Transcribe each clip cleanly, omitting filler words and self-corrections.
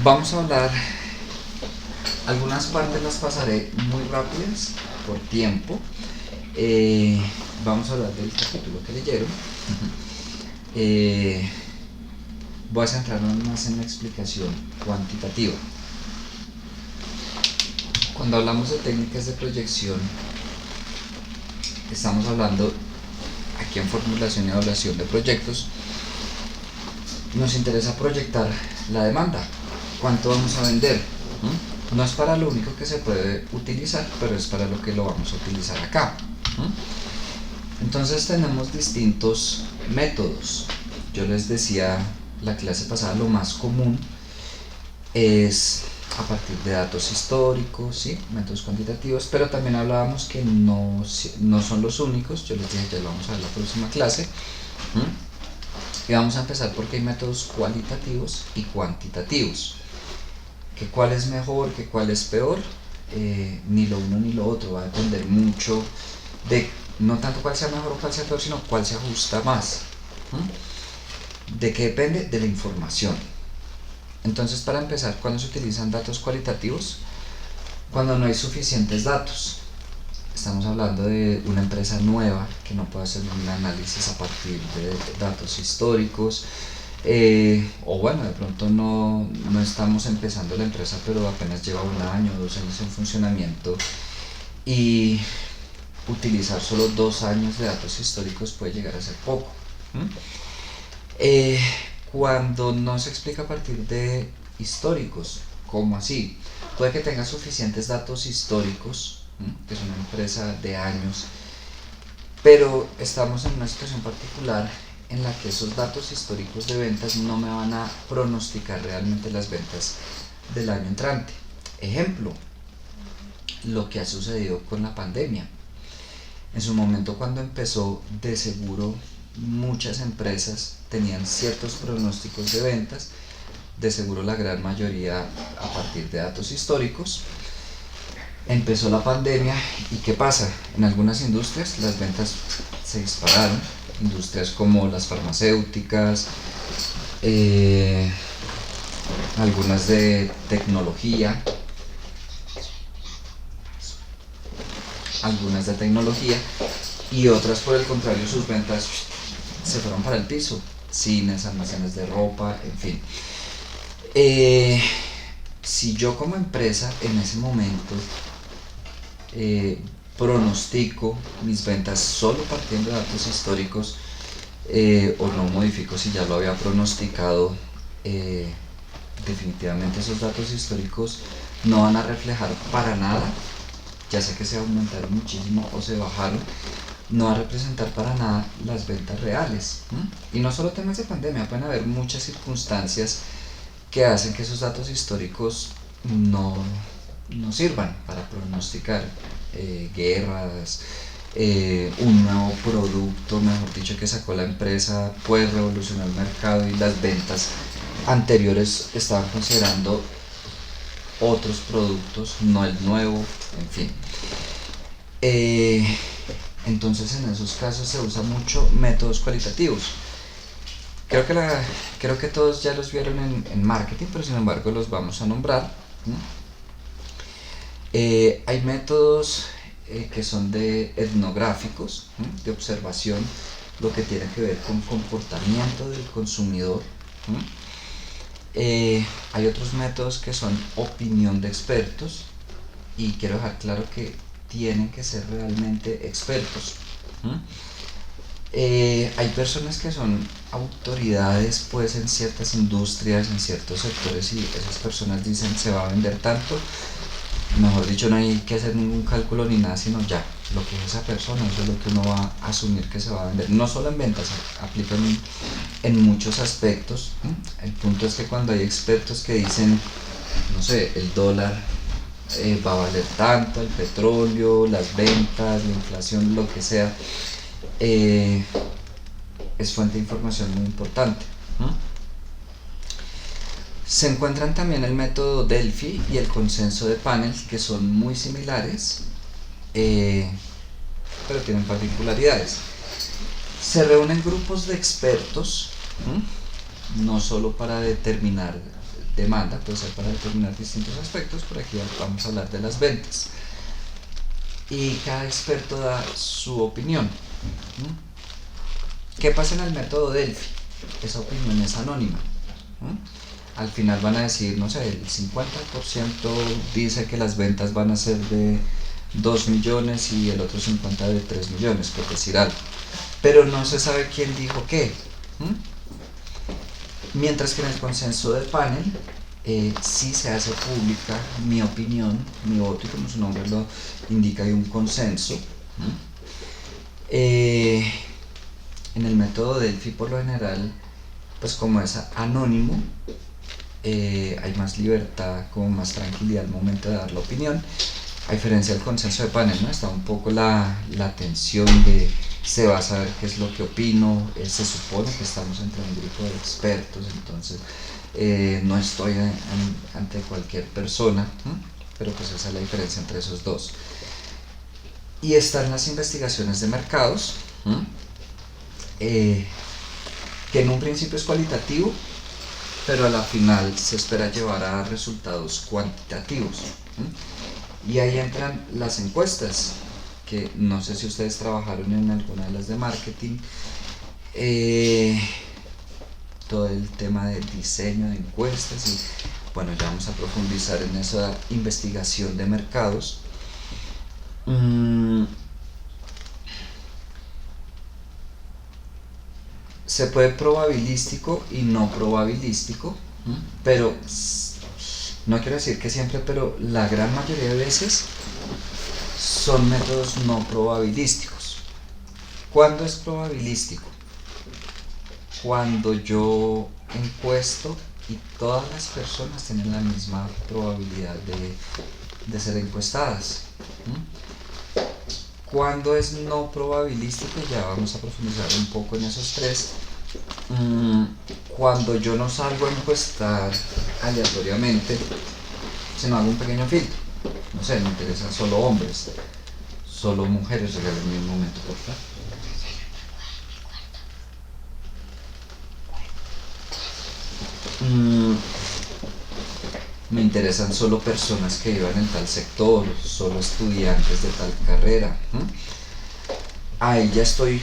Vamos a hablar, algunas partes las pasaré muy rápidas por tiempo. Eh, Vamos a hablar del capítulo que leyeron. Eh, Voy a centrarme más en la explicación cuantitativa. Cuando hablamos de técnicas de proyección, estamos hablando aquí en formulación y evaluación de proyectos. Nos interesa proyectar la demanda, cuánto vamos a vender. No es para lo único que se puede utilizar, pero es para lo que lo vamos a utilizar acá. Entonces tenemos distintos métodos. Yo les decía la clase pasada, lo más común es a partir de datos históricos, ¿sí? Métodos cuantitativos, pero también hablábamos que no son los únicos. Yo les dije, ya lo vamos a ver en la próxima clase. Y vamos a empezar porque hay métodos cualitativos y cuantitativos. Que cuál es mejor, que cuál es peor, ni lo uno ni lo otro, va a depender mucho de no tanto cuál sea mejor o cuál sea peor, sino cuál se ajusta más. ¿De qué depende? De la información. Entonces, para empezar, ¿cuándo se utilizan datos cualitativos? Cuando no hay suficientes datos. Estamos hablando de una empresa nueva que no puede hacer un análisis a partir de datos históricos. O bueno, de pronto no estamos empezando la empresa, pero apenas lleva 1 año, 2 años en funcionamiento, y utilizar solo 2 años de datos históricos puede llegar a ser poco. Cuando no se explica a partir de históricos, ¿cómo así? Puede que tenga suficientes datos históricos, que es una empresa de años, pero estamos en una situación particular en la que esos datos históricos de ventas no me van a pronosticar realmente las ventas del año entrante. Ejemplo, lo que ha sucedido con la pandemia. En su momento, cuando empezó, de seguro muchas empresas tenían ciertos pronósticos de ventas, de seguro la gran mayoría a partir de datos históricos. Empezó la pandemia y ¿qué pasa? En algunas industrias las ventas se dispararon, industrias como las farmacéuticas, algunas de tecnología, y otras por el contrario sus ventas se fueron para el piso, cines, almacenes de ropa, en fin. Si yo como empresa en ese momento pronostico mis ventas solo partiendo de datos históricos, o no modifico si ya lo había pronosticado, definitivamente esos datos históricos no van a reflejar para nada, ya sea que se aumentaron muchísimo o se bajaron, no va a representar para nada las ventas reales. Y no solo temas de pandemia, pueden haber muchas circunstancias que hacen que esos datos históricos no sirvan para pronosticar guerras, un nuevo producto, mejor dicho, que sacó la empresa puede revolucionar el mercado y las ventas anteriores estaban considerando otros productos, no el nuevo, en fin. Entonces en esos casos se usa mucho métodos cualitativos. Creo que todos ya los vieron en marketing, pero sin embargo los vamos a nombrar. Hay métodos que son de etnográficos, de observación, lo que tiene que ver con comportamiento del consumidor. Hay otros métodos que son opinión de expertos, y quiero dejar claro que tienen que ser realmente expertos. Hay personas que son autoridades pues en ciertas industrias, en ciertos sectores, y esas personas dicen se va a vender tanto, mejor dicho, no hay que hacer ningún cálculo ni nada, sino ya, lo que es esa persona, eso es lo que uno va a asumir que se va a vender. No solo en ventas, aplica en muchos aspectos. El punto es que cuando hay expertos que dicen, no sé, el dólar va a valer tanto, el petróleo, las ventas, la inflación, lo que sea, es fuente de información muy importante. Se encuentran también el método Delphi y el consenso de panel, que son muy similares, pero tienen particularidades. Se reúnen grupos de expertos, no solo para determinar demanda, puede ser para determinar distintos aspectos. Por aquí vamos a hablar de las ventas. Y cada experto da su opinión. ¿Qué pasa en el método Delphi? Esa opinión es anónima. Al final van a decir, no sé, el 50% dice que las ventas van a ser de 2 millones y el otro 50% de 3 millones, por decir algo. Pero no se sabe quién dijo qué. Mientras que en el consenso de panel sí se hace pública mi opinión, mi voto, y como su nombre lo indica, hay un consenso. En el método Delphi, por lo general, pues como es anónimo, hay más libertad, como más tranquilidad al momento de dar la opinión, a diferencia del consenso de panel, ¿no? Está un poco la tensión de se va a saber qué es lo que opino, se supone que estamos entre un grupo de expertos, entonces no estoy ante cualquier persona, pero pues esa es la diferencia entre esos dos. Y están las investigaciones de mercados, que en un principio es cualitativo, pero a la final se espera llevar a resultados cuantitativos. Y ahí entran las encuestas, que no sé si ustedes trabajaron en alguna de las de marketing. Todo el tema del diseño de encuestas, y bueno, ya vamos a profundizar en esa investigación de mercados. Se puede probabilístico y no probabilístico, pero no quiero decir que siempre, pero la gran mayoría de veces son métodos no probabilísticos. ¿Cuándo es probabilístico? Cuando yo encuesto y todas las personas tienen la misma probabilidad de ser encuestadas. Cuando es no probabilístico, ya vamos a profundizar un poco en esos tres. Cuando yo no salgo a encuestar aleatoriamente, sino hago un pequeño filtro. No sé, me interesan solo hombres, solo mujeres. Regálenme un momento, por favor. Me interesan solo personas que vivan en tal sector, solo estudiantes de tal carrera. Ahí ya estoy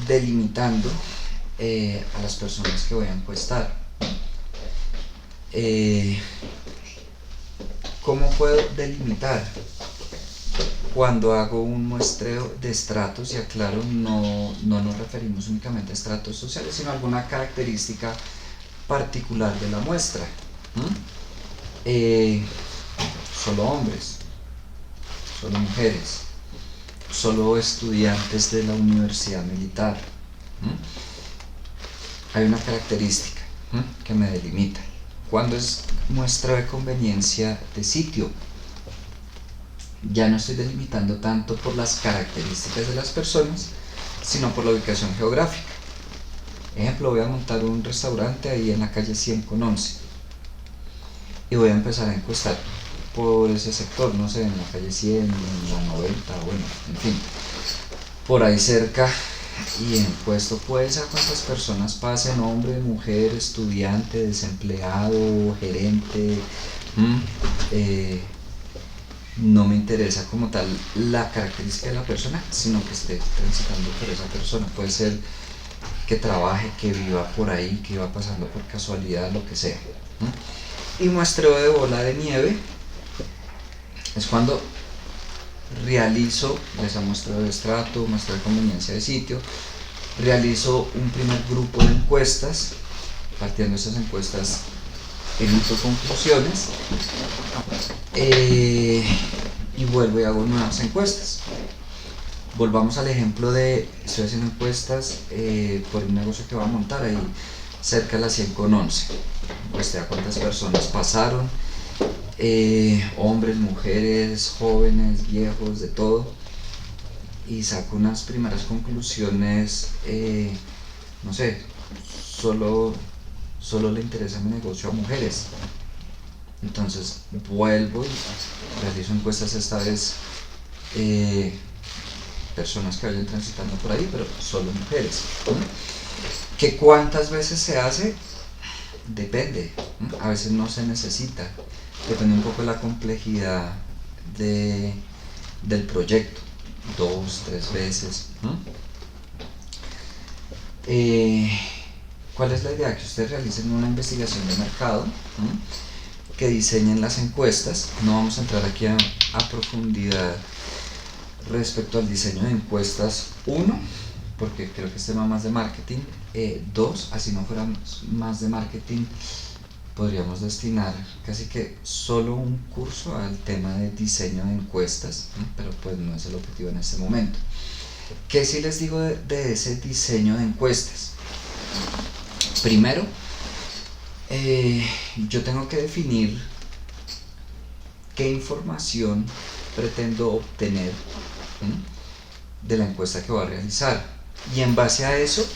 delimitando a las personas que voy a encuestar. ¿Cómo puedo delimitar? Cuando hago un muestreo de estratos, y aclaro, no nos referimos únicamente a estratos sociales, sino a alguna característica particular de la muestra. Solo hombres, solo mujeres, solo estudiantes de la universidad militar. Hay una característica que me delimita. Cuando es muestra de conveniencia de sitio, ya no estoy delimitando tanto por las características de las personas, sino por la ubicación geográfica. Ejemplo, voy a montar un restaurante ahí en la calle 100 con 11 y voy a empezar a encuestar por ese sector, no sé, en la calle 100, en la 90, bueno, en fin, por ahí cerca, y encuesto pues a cuántas personas pasen, hombre, mujer, estudiante, desempleado, gerente. No me interesa como tal la característica de la persona, sino que esté transitando por esa persona. Puede ser que trabaje, que viva por ahí, que iba pasando por casualidad, lo que sea. Y muestreo de bola de nieve es cuando realizo esa muestra de estrato, muestra de conveniencia de sitio, realizo un primer grupo de encuestas, partiendo de esas encuestas emito conclusiones, y vuelvo y hago nuevas encuestas. Volvamos al ejemplo de, estoy haciendo encuestas por un negocio que va a montar ahí cerca de la 100 con 11. Encuesté a cuántas personas pasaron, hombres, mujeres, jóvenes, viejos, de todo, y saco unas primeras conclusiones. No sé, solo le interesa mi negocio a mujeres. Entonces vuelvo y realizo encuestas, esta vez personas que vayan transitando por ahí, pero solo mujeres. ¿Que cuántas veces se hace? Depende. A veces no se necesita, depende un poco de la complejidad del proyecto, 2, 3 veces. ¿Cuál es la idea? Que ustedes realicen una investigación de mercado, que diseñen las encuestas. No vamos a entrar aquí a profundidad respecto al diseño de encuestas. 1, porque creo que es tema más de marketing. 2, así no fuera más de marketing, podríamos destinar casi que solo un curso al tema de diseño de encuestas, pero pues no es el objetivo en este momento. ¿Qué sí les digo de ese diseño de encuestas? Primero, yo tengo que definir qué información pretendo obtener de la encuesta que voy a realizar, y en base a eso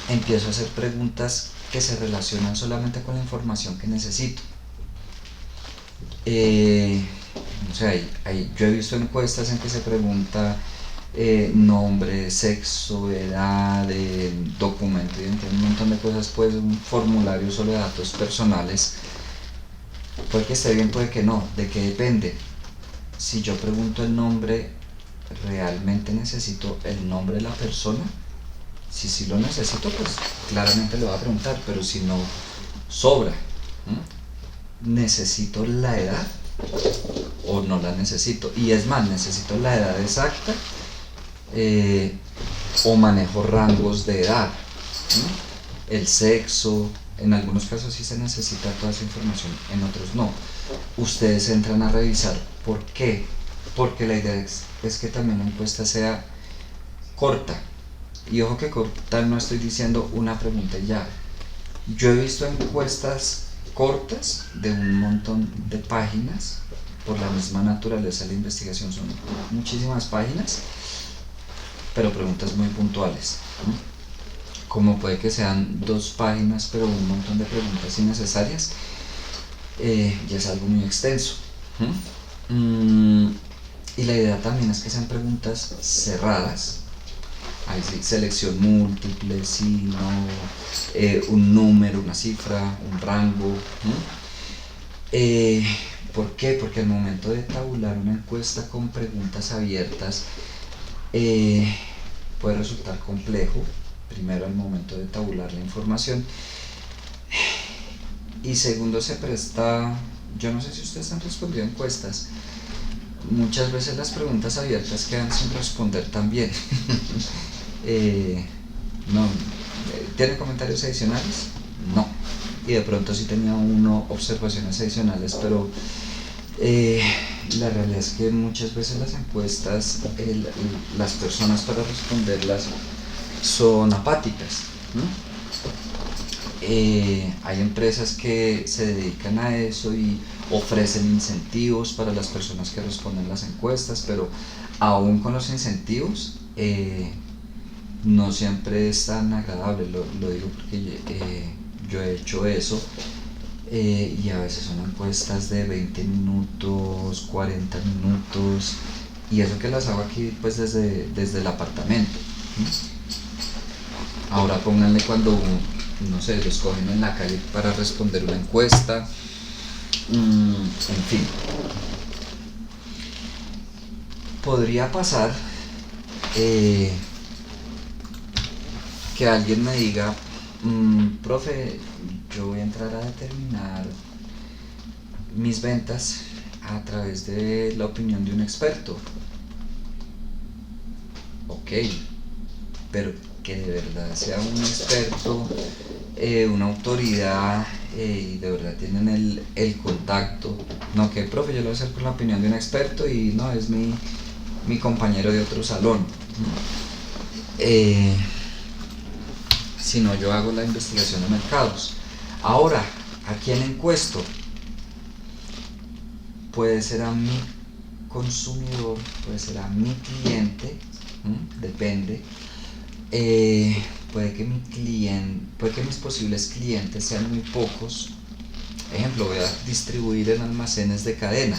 empiezo a hacer preguntas que se relacionan solamente con la información que necesito. O sea, yo he visto encuestas en que se pregunta nombre, sexo, edad, documento, un montón de cosas, pues un formulario solo de datos personales. Puede que esté bien, puede que no. ¿De qué depende? Si yo pregunto el nombre, ¿realmente necesito el nombre de la persona? Si sí lo necesito, pues claramente lo voy a preguntar, pero si no, sobra. ¿Necesito la edad o no la necesito? Y es más, ¿necesito la edad exacta o manejo rangos de edad? El sexo, en algunos casos sí se necesita toda esa información, en otros no. Ustedes entran a revisar. ¿Por qué? Porque la idea es que también la encuesta sea corta. Y ojo que corta, no estoy diciendo una pregunta y ya. Yo he visto encuestas cortas de un montón de páginas, por la misma naturaleza de la investigación, son muchísimas páginas, pero preguntas muy puntuales, como puede que sean 2 páginas pero un montón de preguntas innecesarias. Ya es algo muy extenso. Y la idea también es que sean preguntas cerradas. Hay selección múltiple, sí, no, un número, una cifra, un rango. ¿Por qué? Porque al momento de tabular una encuesta con preguntas abiertas puede resultar complejo, primero al momento de tabular la información, y segundo se presta, yo no sé si ustedes han respondido a encuestas, muchas veces las preguntas abiertas quedan sin responder también. No, ¿tiene comentarios adicionales? No. Y de pronto sí tenía uno observaciones adicionales, pero la realidad es que muchas veces las encuestas, las personas para responderlas son apáticas. Hay empresas que se dedican a eso y ofrecen incentivos para las personas que responden las encuestas, pero aún con los incentivos no siempre es tan agradable. Lo digo porque yo he hecho eso, y a veces son encuestas de 20 minutos, 40 minutos, y eso que las hago aquí pues desde el apartamento. Ahora pónganle cuando, no sé, los cogen en la calle para responder una encuesta. En fin, podría pasar que alguien me diga, profe, yo voy a entrar a determinar mis ventas a través de la opinión de un experto. Ok, pero que de verdad sea un experto, una autoridad, y de verdad tienen el contacto. No que, profe, yo lo voy a hacer con la opinión de un experto y no, es mi compañero de otro salón. Sino yo hago la investigación de mercados. Ahora, ¿a quién encuesto? Puede ser a mi consumidor, puede ser a mi cliente, depende. Puede que mis posibles clientes sean muy pocos. Ejemplo, voy a distribuir en almacenes de cadena.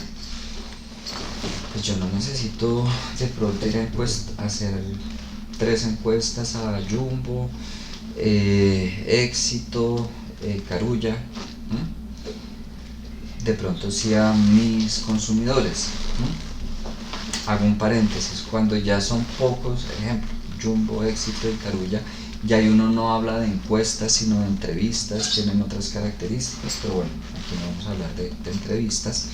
Pues yo no necesito de pronto ir a hacer 3 encuestas a Jumbo, Éxito, Carulla. de pronto sí a mis consumidores. Hago un paréntesis, cuando ya son pocos, ejemplo, Jumbo, Éxito y Carulla, ya ahí uno no habla de encuestas, sino de entrevistas, tienen otras características, pero bueno, aquí no vamos a hablar de entrevistas.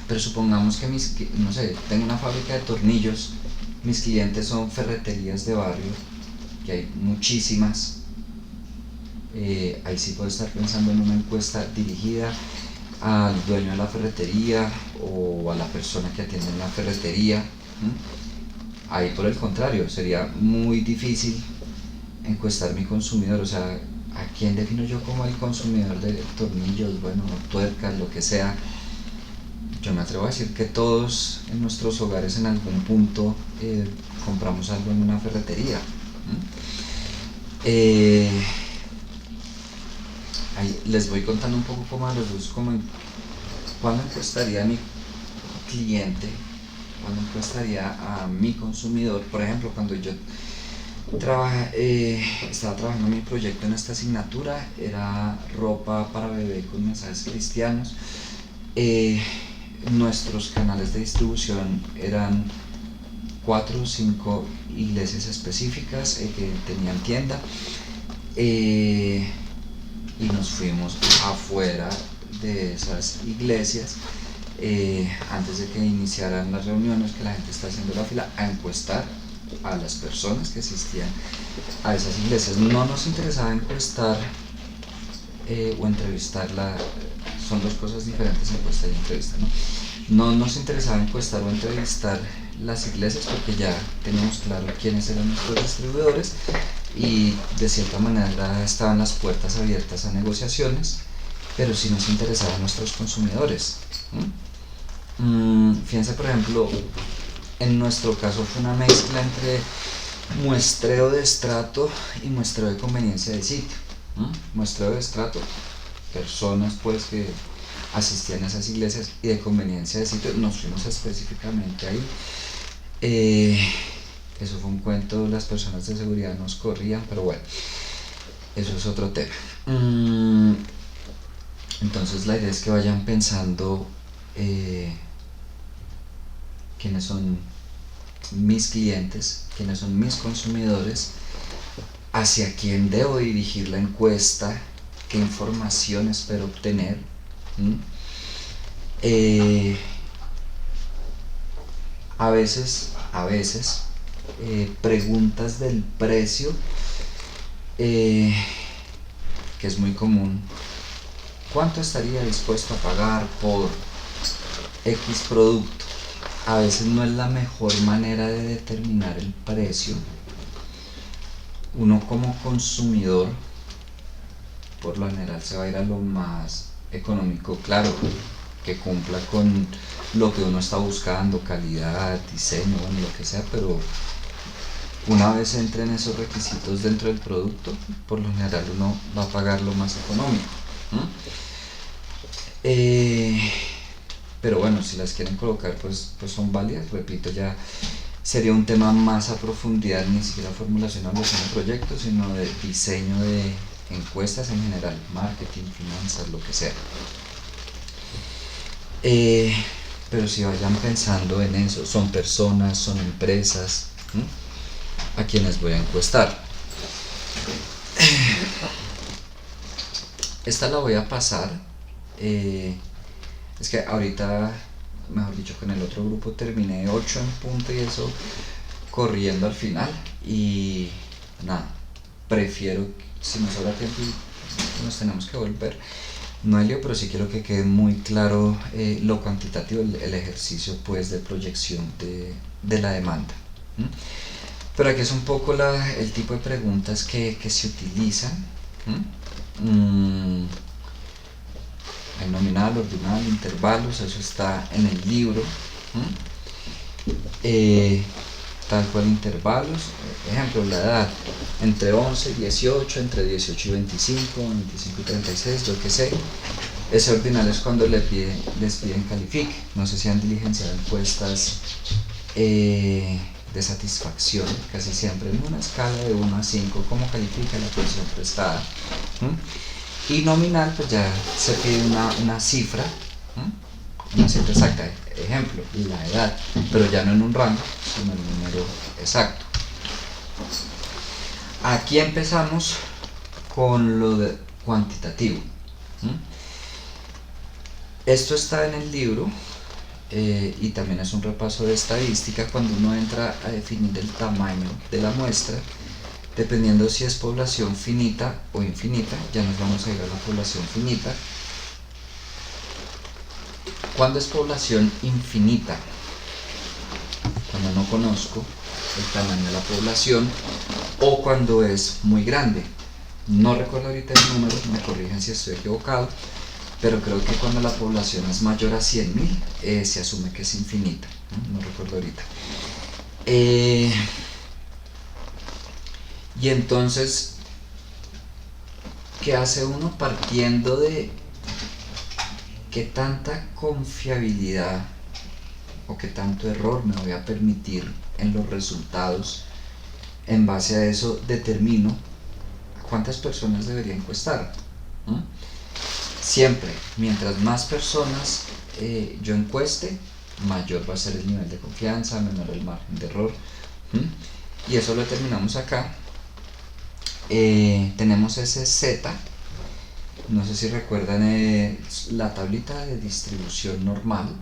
Pero supongamos que no sé, tengo una fábrica de tornillos, mis clientes son ferreterías de barrio, que hay muchísimas. Ahí sí puedo estar pensando en una encuesta dirigida al dueño de la ferretería o a la persona que atiende en la ferretería. Ahí por el contrario, sería muy difícil encuestar a mi consumidor, o sea, ¿a quién defino yo como el consumidor de tornillos, bueno, tuercas, lo que sea? Yo me atrevo a decir que todos en nuestros hogares en algún punto compramos algo en una ferretería. Ahí les voy contando un poco como a los dos, como cuándo encuestaría a mi cliente, cuándo encuestaría a mi consumidor. Por ejemplo, cuando yo estaba trabajando en mi proyecto en esta asignatura, era ropa para bebé con mensajes cristianos. Nuestros canales de distribución eran 4 o 5 iglesias específicas que tenían tienda, y nos fuimos afuera de esas iglesias, antes de que iniciaran las reuniones, que la gente está haciendo la fila, a encuestar a las personas que asistían a esas iglesias. No nos interesaba encuestar o entrevistarla, son dos cosas diferentes, encuesta y entrevista, ¿no? No nos interesaba encuestar o entrevistar las iglesias porque ya teníamos claro quiénes eran nuestros distribuidores y de cierta manera estaban las puertas abiertas a negociaciones, pero sí nos interesaban nuestros consumidores. Fíjense, por ejemplo, en nuestro caso fue una mezcla entre muestreo de estrato y muestreo de conveniencia de sitio. Muestreo de estrato, personas pues que asistían a esas iglesias, y de conveniencia de sitio nos fuimos específicamente ahí. Eso fue un cuento, las personas de seguridad nos corrían, pero bueno, eso es otro tema. Entonces la idea es que vayan pensando quiénes son mis clientes, quiénes son mis consumidores, hacia quién debo dirigir la encuesta, qué información espero obtener. A veces preguntas del precio, que es muy común. ¿Cuánto estaría dispuesto a pagar por X producto? A veces no es la mejor manera de determinar el precio. Uno como consumidor, por lo general, se va a ir a lo más económico, claro, que cumpla con lo que uno está buscando, calidad, diseño, bueno, lo que sea, pero una vez entren esos requisitos dentro del producto, por lo general uno va a pagar lo más económico. Pero bueno, si las quieren colocar, pues son válidas. Repito, ya sería un tema más a profundidad, ni siquiera formulación o evaluación de proyectos, sino de diseño de encuestas en general, marketing, finanzas, lo que sea. Pero si vayan pensando en eso, son personas, son empresas, a quienes voy a encuestar. Esta la voy a pasar. Es que ahorita, mejor dicho, con el otro grupo terminé 8 en punto y eso corriendo al final. Y nada, prefiero, si nos sobra tiempo y nos tenemos que volver, no hay lío, pero sí quiero que quede muy claro lo cuantitativo, el ejercicio pues de proyección de la demanda. Pero aquí es un poco el tipo de preguntas que se utilizan. Hay nominal, ordinal, intervalos, eso está en el libro. Tal cual intervalos, ejemplo, la edad entre 11 y 18, entre 18 y 25, 25 y 36, yo que sé. Ese ordinal es cuando les piden califique. No sé si han diligenciado encuestas de satisfacción, casi siempre en una escala de 1 a 5, cómo califica la atención prestada. Y nominal, pues ya se pide una cifra, una cifra exacta, ejemplo, la edad, pero ya no en un rango, sino en un número exacto. Aquí empezamos con lo de cuantitativo. Esto está en el libro y también es un repaso de estadística. Cuando uno entra a definir el tamaño de la muestra, dependiendo si es población finita o infinita, ya nos vamos a ir a la población finita. Cuando es población infinita, cuando no conozco el tamaño de la población, o cuando es muy grande. No recuerdo ahorita el número, me corrigen si estoy equivocado, pero creo que cuando la población es mayor a 100.000 se asume que es infinita, no recuerdo ahorita. Y entonces, ¿qué hace uno partiendo de qué tanta confiabilidad o qué tanto error me voy a permitir en los resultados? En base a eso determino cuántas personas debería encuestar. Siempre, mientras más personas yo encueste, mayor va a ser el nivel de confianza, menor el margen de error. Y eso lo determinamos acá. Tenemos ese Z, no sé si recuerdan la tablita de distribución normal,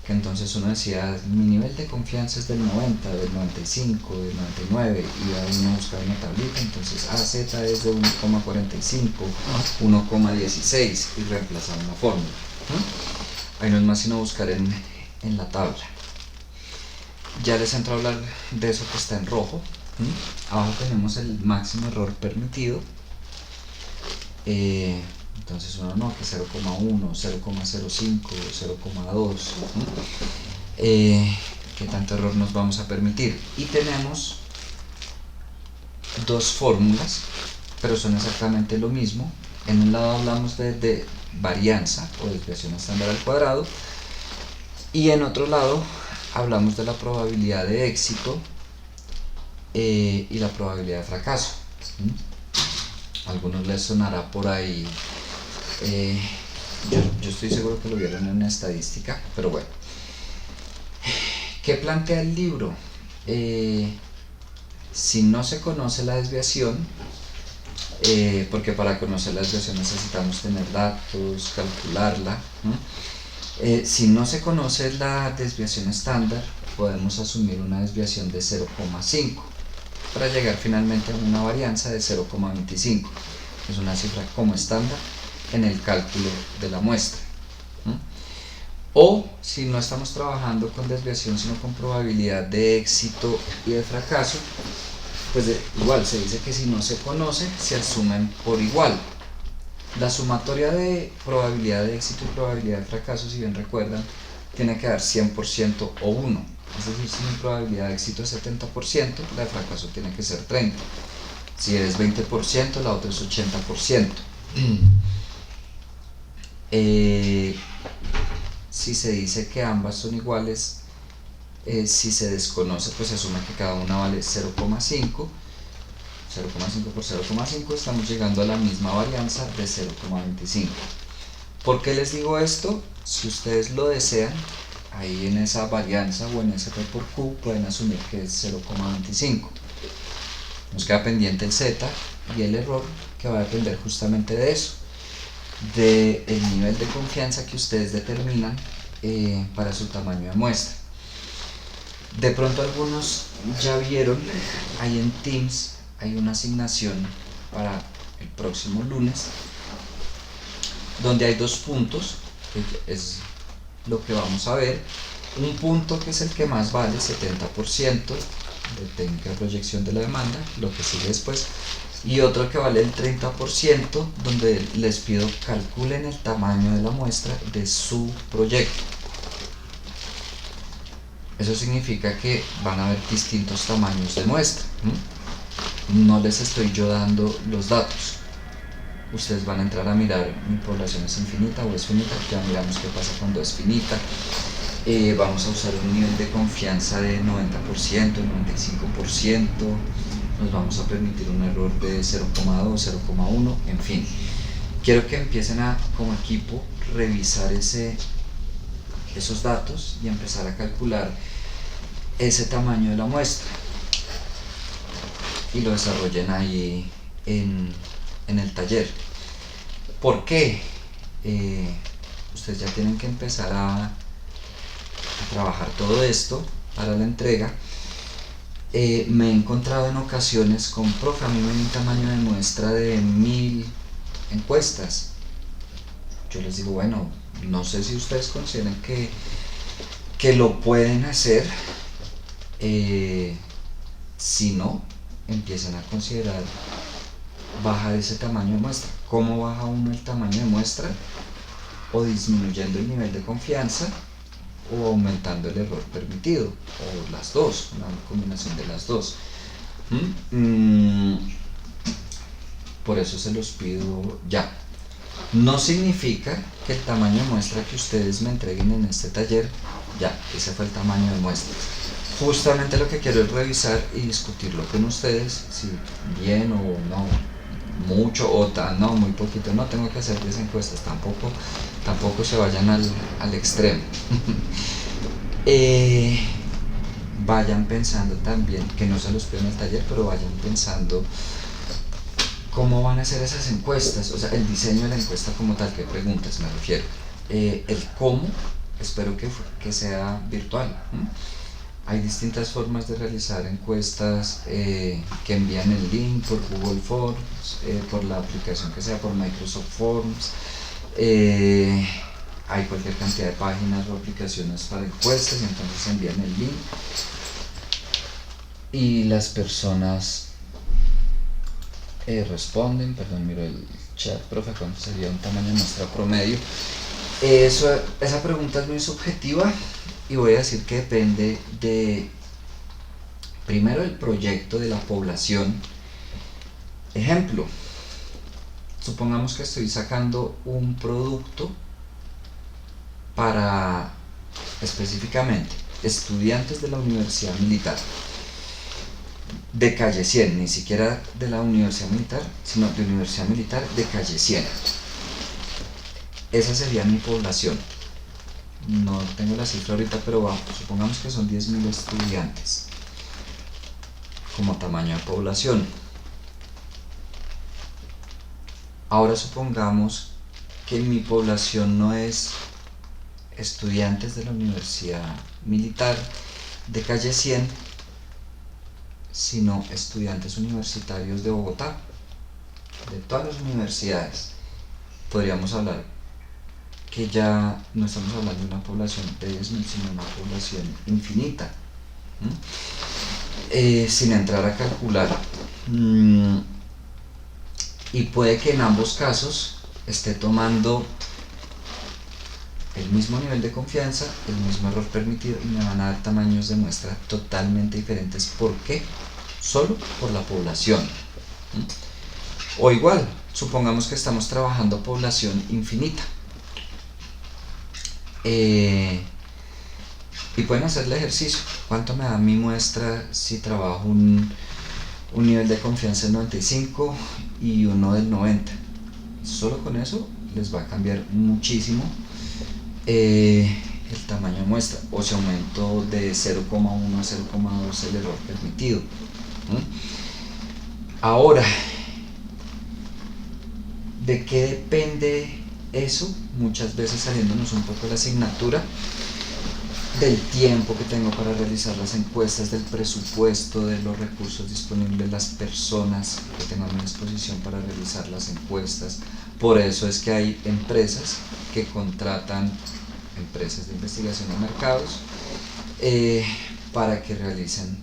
que entonces uno decía mi nivel de confianza es del 90, del 95, del 99, y iba uno a buscar una tablita, entonces AZ es de 1,45, 1,16 y reemplazar una fórmula. Ahí no es más sino buscar en la tabla. Ya les entro a hablar de eso que está en rojo. Abajo tenemos el máximo error permitido. Entonces uno no, que 0,1, 0,05, 0,2. ¿Qué tanto error nos vamos a permitir? Y tenemos dos fórmulas, pero son exactamente lo mismo. En un lado hablamos de varianza o desviación estándar al cuadrado, y en otro lado hablamos de la probabilidad de éxito y la probabilidad de fracaso. A algunos les sonará por ahí, yo estoy seguro que lo vieron en estadística, pero bueno. ¿Qué plantea el libro? Si no se conoce la desviación, porque para conocer la desviación necesitamos tener datos, calcularla. Si no se conoce la desviación estándar, podemos asumir una desviación de 0,5 para llegar finalmente a una varianza de 0,25. Es una cifra como estándar en el cálculo de la muestra. O si no estamos trabajando con desviación sino con probabilidad de éxito y de fracaso, pues igual se dice que si no se conoce se asumen por igual. La sumatoria de probabilidad de éxito y probabilidad de fracaso, si bien recuerdan, tiene que dar 100% o 1. Es decir, si mi probabilidad de éxito es 70%, la de fracaso tiene que ser 30%. Si es 20%, la otra es 80%. Si se dice que ambas son iguales, si se desconoce, pues se asume que cada una vale 0,5. 0,5 por 0,5, estamos llegando a la misma varianza de 0,25. ¿Por qué les digo esto? Si ustedes lo desean, ahí en esa varianza o en ese P por Q pueden asumir que es 0,25. Nos queda pendiente el Z y el error, que va a depender justamente de eso, del nivel de confianza que ustedes determinan para su tamaño de muestra. De pronto algunos ya vieron, ahí en Teams hay una asignación para el próximo lunes, donde hay dos puntos, que es lo que vamos a ver. Un punto que es el que más vale, 70% de técnica de proyección de la demanda, lo que sigue después, y otro que vale el 30%, donde les pido calculen el tamaño de la muestra de su proyecto. Eso significa que van a haber distintos tamaños de muestra. No les estoy yo dando los datos. Ustedes van a entrar a mirar mi población es infinita o es finita, ya miramos qué pasa cuando es finita. Vamos a usar un nivel de confianza de 90%, 95%, nos vamos a permitir un error de 0,2, 0,1, en fin. Quiero que empiecen a, como equipo, revisar esos datos y empezar a calcular ese tamaño de la muestra y lo desarrollen ahí en el taller. ¿Por qué? Ustedes ya tienen que empezar a trabajar todo esto para la entrega. Me he encontrado en ocasiones con profe, a mí me dio un tamaño de muestra de 1000 encuestas. Yo les digo, bueno, no sé si ustedes consideran que lo pueden hacer. Si no, empiezan a considerar bajar ese tamaño de muestra. ¿Cómo baja uno el tamaño de muestra? O disminuyendo el nivel de confianza o aumentando el error permitido, o las dos, una combinación de las dos. Por eso se los pido ya. No significa que el tamaño de muestra que ustedes me entreguen en este taller, ya, ese fue el tamaño de muestra. Justamente lo que quiero es revisar y discutirlo con ustedes, si bien o no, mucho o no, muy poquito, no tengo que hacer 10 encuestas, tampoco se vayan al extremo. Vayan pensando también, que no se los pido en el taller, pero vayan pensando cómo van a ser esas encuestas, o sea, el diseño de la encuesta como tal, qué preguntas me refiero. El cómo, espero que sea virtual. Hay distintas formas de realizar encuestas que envían el link por Google Forms, por la aplicación que sea, por Microsoft Forms. Hay cualquier cantidad de páginas o aplicaciones para encuestas y entonces envían el link y las personas responden. Perdón, miro el chat, profe, ¿cuánto sería un tamaño de muestra promedio? Esa pregunta es muy subjetiva y voy a decir que depende de, primero, el proyecto, de la población. Ejemplo, supongamos que estoy sacando un producto para específicamente estudiantes de la Universidad Militar de Calle 100, ni siquiera de la Universidad Militar, sino de Universidad Militar de Calle 100. Esa sería mi población. No tengo la cifra ahorita, pero supongamos que son 10.000 estudiantes como tamaño de población. Ahora supongamos que mi población no es estudiantes de la Universidad Militar de Calle 100, sino estudiantes universitarios de Bogotá, de todas las universidades. Podríamos hablar que ya no estamos hablando de una población de 10.000, sino una población infinita, sin entrar a calcular. Y puede que en ambos casos esté tomando el mismo nivel de confianza, el mismo error permitido, y me van a dar tamaños de muestra totalmente diferentes. ¿Por qué? Solo por la población. O igual, supongamos que estamos trabajando población infinita. Y pueden hacer el ejercicio. ¿Cuánto me da mi muestra si trabajo un nivel de confianza del 95 y uno del 90? Solo con eso les va a cambiar muchísimo el tamaño de muestra, o si aumento de 0,1 a 0,2 el error permitido. Ahora, ¿de qué depende eso? Muchas veces, saliéndonos un poco de la asignatura, del tiempo que tengo para realizar las encuestas, del presupuesto, de los recursos disponibles, las personas que tengo a mi disposición para realizar las encuestas. Por eso es que hay empresas que contratan empresas de investigación de mercados para que realicen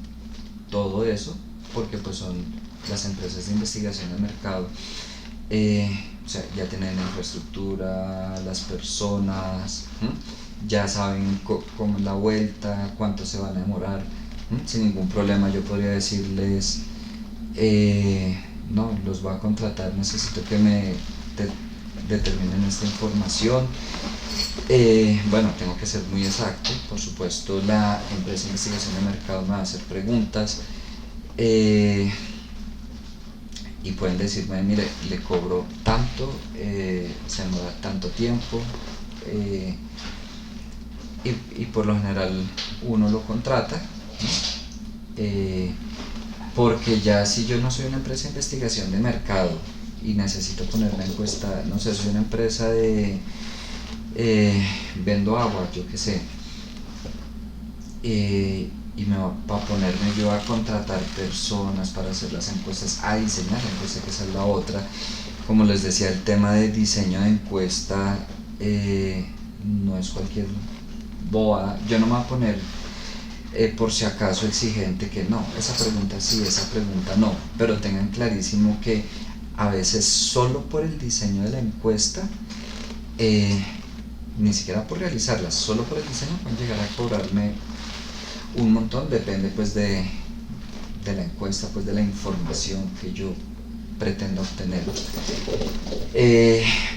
todo eso, porque pues son las empresas de investigación de mercado. O sea, ya tienen la infraestructura, las personas, ya saben cómo es la vuelta, cuánto se van a demorar, sin ningún problema. Yo podría decirles, no, los voy a contratar, necesito que me determinen esta información. Bueno, tengo que ser muy exacto, por supuesto la empresa de investigación de mercado me va a hacer preguntas y pueden decirme, mire, le cobro tanto, se demora tanto tiempo, y por lo general uno lo contrata, ¿no? Porque ya si yo no soy una empresa de investigación de mercado y necesito poner la encuesta, no sé, soy una empresa de vendo agua, yo qué sé, y para ponerme yo a contratar personas para hacer las encuestas, a diseñar la encuesta, que esa es la otra. Como les decía, el tema de diseño de encuesta no es cualquier boba. Yo no me voy a poner por si acaso exigente que no, esa pregunta sí, esa pregunta no, pero tengan clarísimo que a veces solo por el diseño de la encuesta, ni siquiera por realizarla, solo por el diseño pueden llegar a cobrarme un montón, depende pues de la encuesta, pues de la información que yo pretendo obtener,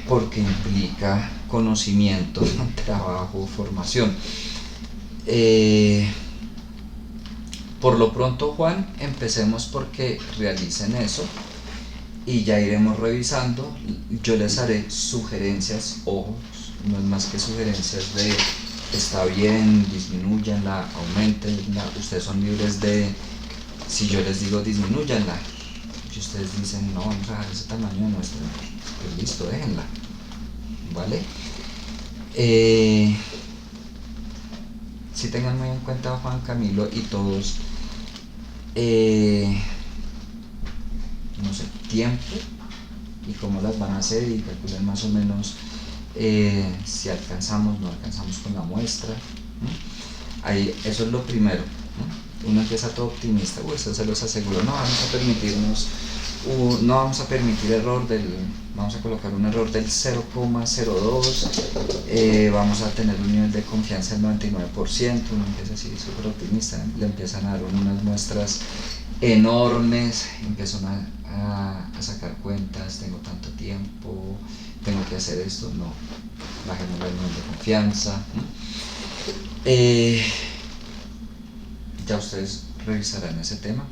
porque implica conocimiento, trabajo, formación. Por lo pronto, Juan, empecemos porque realicen eso y ya iremos revisando. Yo les haré sugerencias, ojo, no es más que sugerencias de está bien, disminúyanla, aumentenla. Ustedes son libres de, si yo les digo disminúyanla, si ustedes dicen no, vamos a dejar ese tamaño de nuestro, pues listo, déjenla, ¿vale? Si tengan muy en cuenta, Juan Camilo y todos, no sé, tiempo y cómo las van a hacer, y calculen más o menos si alcanzamos, no alcanzamos con la muestra. Ahí, eso es lo primero, ¿no? Uno empieza todo optimista, eso se los aseguro, no vamos a permitirnos, no vamos a permitir error vamos a colocar un error del 0,02, vamos a tener un nivel de confianza del 99%, uno empieza así súper optimista, le empiezan a dar unas muestras enormes, empiezan a sacar cuentas, tengo tanto tiempo, tengo que hacer esto, no, bajemos el nivel de confianza. Ya ustedes revisarán ese tema,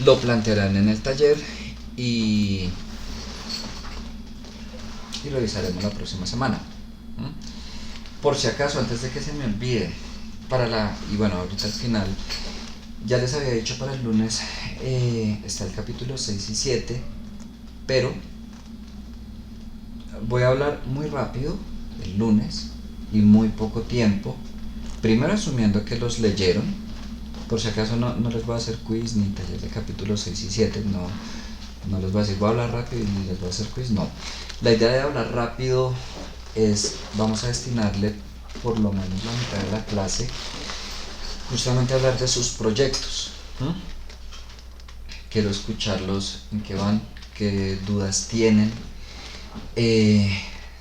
lo plantearán en el taller y revisaremos la próxima semana. Por si acaso, antes de que se me olvide, y bueno, ahorita al final, ya les había dicho para el lunes, está el capítulo 6 y 7, pero voy a hablar muy rápido el lunes y muy poco tiempo, primero asumiendo que los leyeron. Por si acaso no les voy a hacer quiz ni taller de capítulo 6 y 7, no les voy a decir voy a hablar rápido y les voy a hacer quiz, no. La idea de hablar rápido es, vamos a destinarle por lo menos la mitad de la clase justamente a hablar de sus proyectos. Quiero escucharlos, en qué van, qué dudas tienen,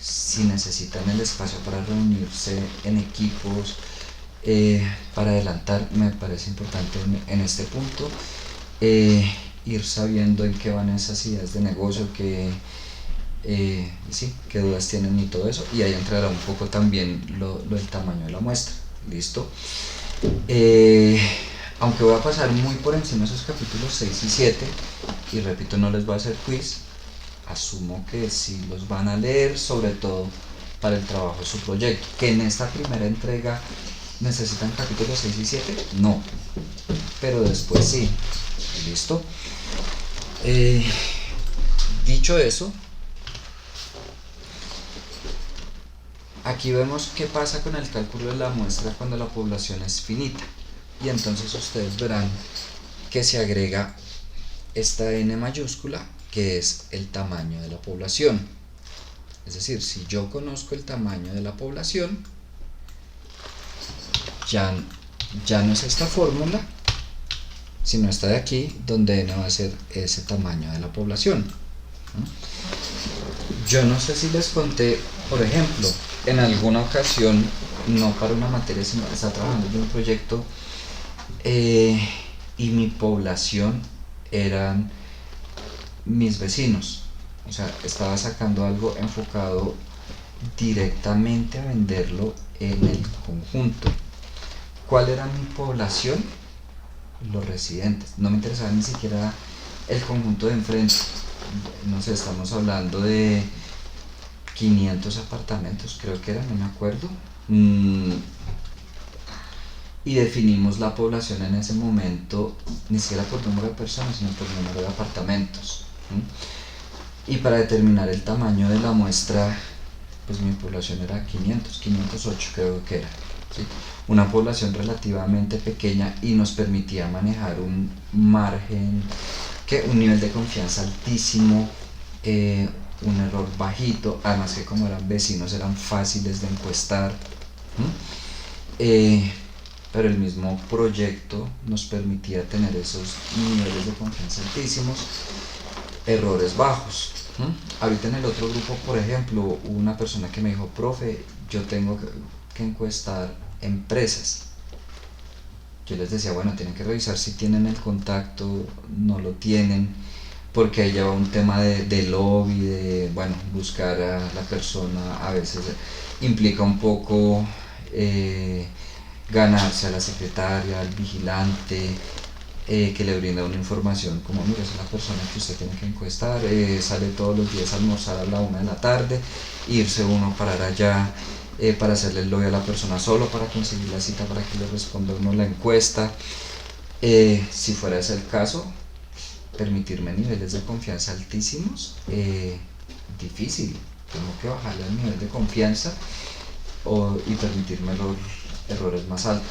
si necesitan el espacio para reunirse en equipos, para adelantar. Me parece importante en este punto ir sabiendo en qué van esas ideas de negocio, qué dudas tienen y todo eso, y ahí entrará un poco también lo del tamaño de la muestra. ¿Listo? Aunque voy a pasar muy por encima esos capítulos 6 y 7, y repito, no les voy a hacer quiz, asumo que sí los van a leer, sobre todo para el trabajo de su proyecto. Que en esta primera entrega necesitan capítulos 6 y 7, no, pero después sí. ¿Listo? Dicho eso, aquí vemos qué pasa con el cálculo de la muestra cuando la población es finita, y entonces ustedes verán que se agrega esta n mayúscula, que es el tamaño de la población. Es decir, si yo conozco el tamaño de la población, ya no es esta fórmula, sino esta de aquí, donde n va a ser ese tamaño de la población. Yo no sé si les conté, por ejemplo, en alguna ocasión, no para una materia, sino que estaba trabajando en un proyecto, y mi población eran mis vecinos, O sea, estaba sacando algo enfocado directamente a venderlo en el conjunto. ¿Cuál era mi población? Los residentes. No me interesaba ni siquiera el conjunto de enfrente. No sé, estamos hablando de 500 apartamentos, creo que era, no me acuerdo. Y definimos la población en ese momento, ni siquiera por número de personas, sino por número de apartamentos. Y para determinar el tamaño de la muestra, pues mi población era 508 creo que era, ¿sí? Una población relativamente pequeña y nos permitía manejar un margen, un nivel de confianza altísimo, un error bajito, además que como eran vecinos eran fáciles de encuestar, pero el mismo proyecto nos permitía tener esos niveles de confianza altísimos, errores bajos. Ahorita en el otro grupo, por ejemplo, hubo una persona que me dijo: profe, yo tengo que encuestar empresas. Yo les decía, bueno, tienen que revisar si tienen el contacto, no lo tienen, porque ahí lleva un tema de lobby, de, bueno, buscar a la persona, a veces implica un poco ganarse a la secretaria, al vigilante, que le brinda una información como: mira, es la persona que usted tiene que encuestar, sale todos los días a almorzar a la 1 de la tarde, irse uno a parar allá, para hacerle el lobby a la persona solo para conseguir la cita para que le responda uno la encuesta. Si fuera ese el caso, permitirme niveles de confianza altísimos, difícil, tengo que bajarle el nivel de confianza y permitirme los errores más altos.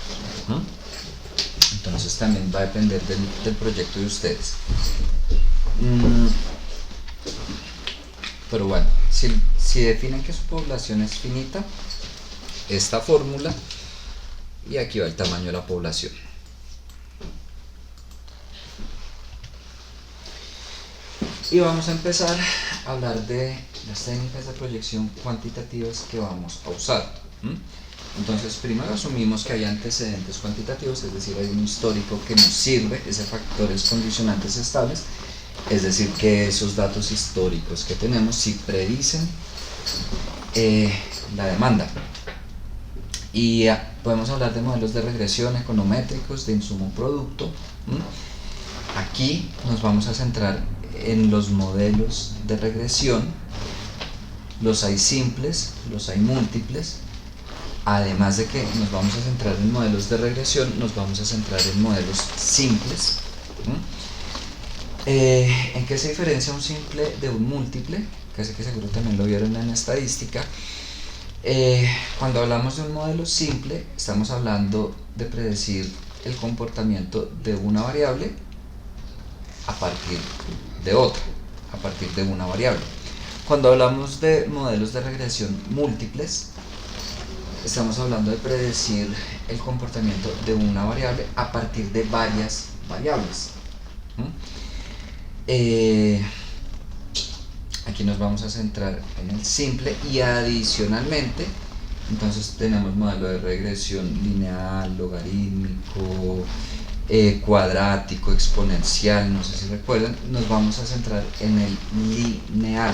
Entonces también va a depender del proyecto de ustedes. Pero bueno, si definen que su población es finita, esta fórmula, y aquí va el tamaño de la población. Y vamos a empezar a hablar de las técnicas de proyección cuantitativas que vamos a usar. Entonces, primero asumimos que hay antecedentes cuantitativos, es decir, hay un histórico que nos sirve, ese factores condicionantes estables, es decir, que esos datos históricos que tenemos sí predicen la demanda. Y podemos hablar de modelos de regresión econométricos, de insumo-producto. Aquí nos vamos a centrar en los modelos de regresión. Los hay simples, los hay múltiples. Además de que nos vamos a centrar en modelos de regresión, nos vamos a centrar en modelos simples. ¿En qué se diferencia un simple de un múltiple? Casi que seguro también lo vieron en estadística. Cuando hablamos de un modelo simple, estamos hablando de predecir el comportamiento de una variable a partir de otra, a partir de una variable. Cuando hablamos de modelos de regresión múltiples, estamos hablando de predecir el comportamiento de una variable a partir de varias variables. Aquí nos vamos a centrar en el simple y adicionalmente, entonces tenemos modelo de regresión lineal, logarítmico, cuadrático, exponencial, no sé si recuerdan. Nos vamos a centrar en el lineal.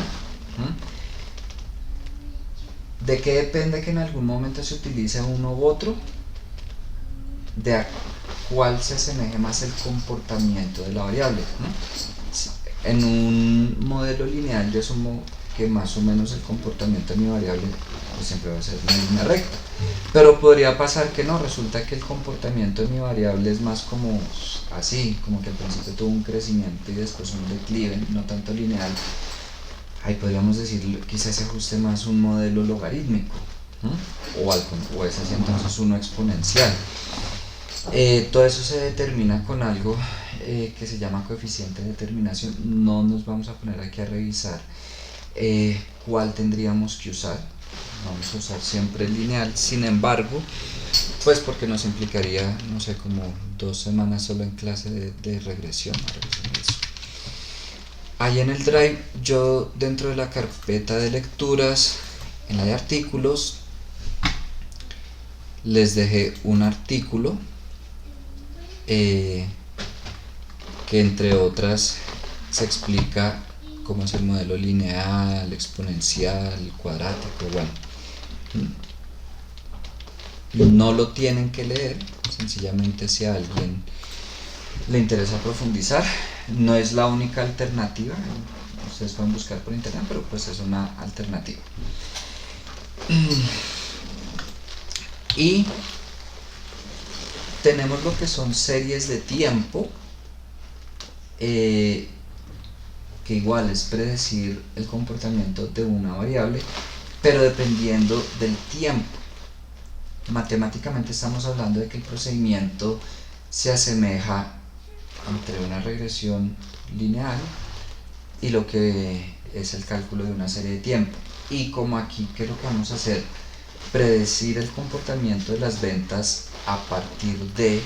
¿De qué depende que en algún momento se utilice uno u otro? De a cuál se asemeje más el comportamiento de la variable. En un modelo lineal yo asumo que más o menos el comportamiento de mi variable pues siempre va a ser una línea recta, pero podría pasar que no, resulta que el comportamiento de mi variable es más como así, como que al principio tuvo un crecimiento y después un declive, no tanto lineal. Ahí podríamos decir quizás se ajuste más un modelo logarítmico, o es así entonces uno exponencial. Todo eso se determina con algo que se llama coeficiente de determinación. No nos vamos a poner aquí a revisar cuál tendríamos que usar. Vamos a usar siempre el lineal. Sin embargo, pues porque nos implicaría, no sé, como 2 semanas solo en clase de regresión. Ahí en el Drive, yo dentro de la carpeta de lecturas, en la de artículos, les dejé un artículo que entre otras se explica cómo es el modelo lineal, exponencial, cuadrático, bueno. No lo tienen que leer, sencillamente si a alguien le interesa profundizar. No es la única alternativa, ustedes pueden buscar por internet, pero pues es una alternativa. Y tenemos lo que son series de tiempo, que igual es predecir el comportamiento de una variable, pero dependiendo del tiempo. Matemáticamente estamos hablando de que el procedimiento se asemeja entre una regresión lineal y lo que es el cálculo de una serie de tiempo. Y como aquí, ¿qué es lo que vamos a hacer? Predecir el comportamiento de las ventas a partir de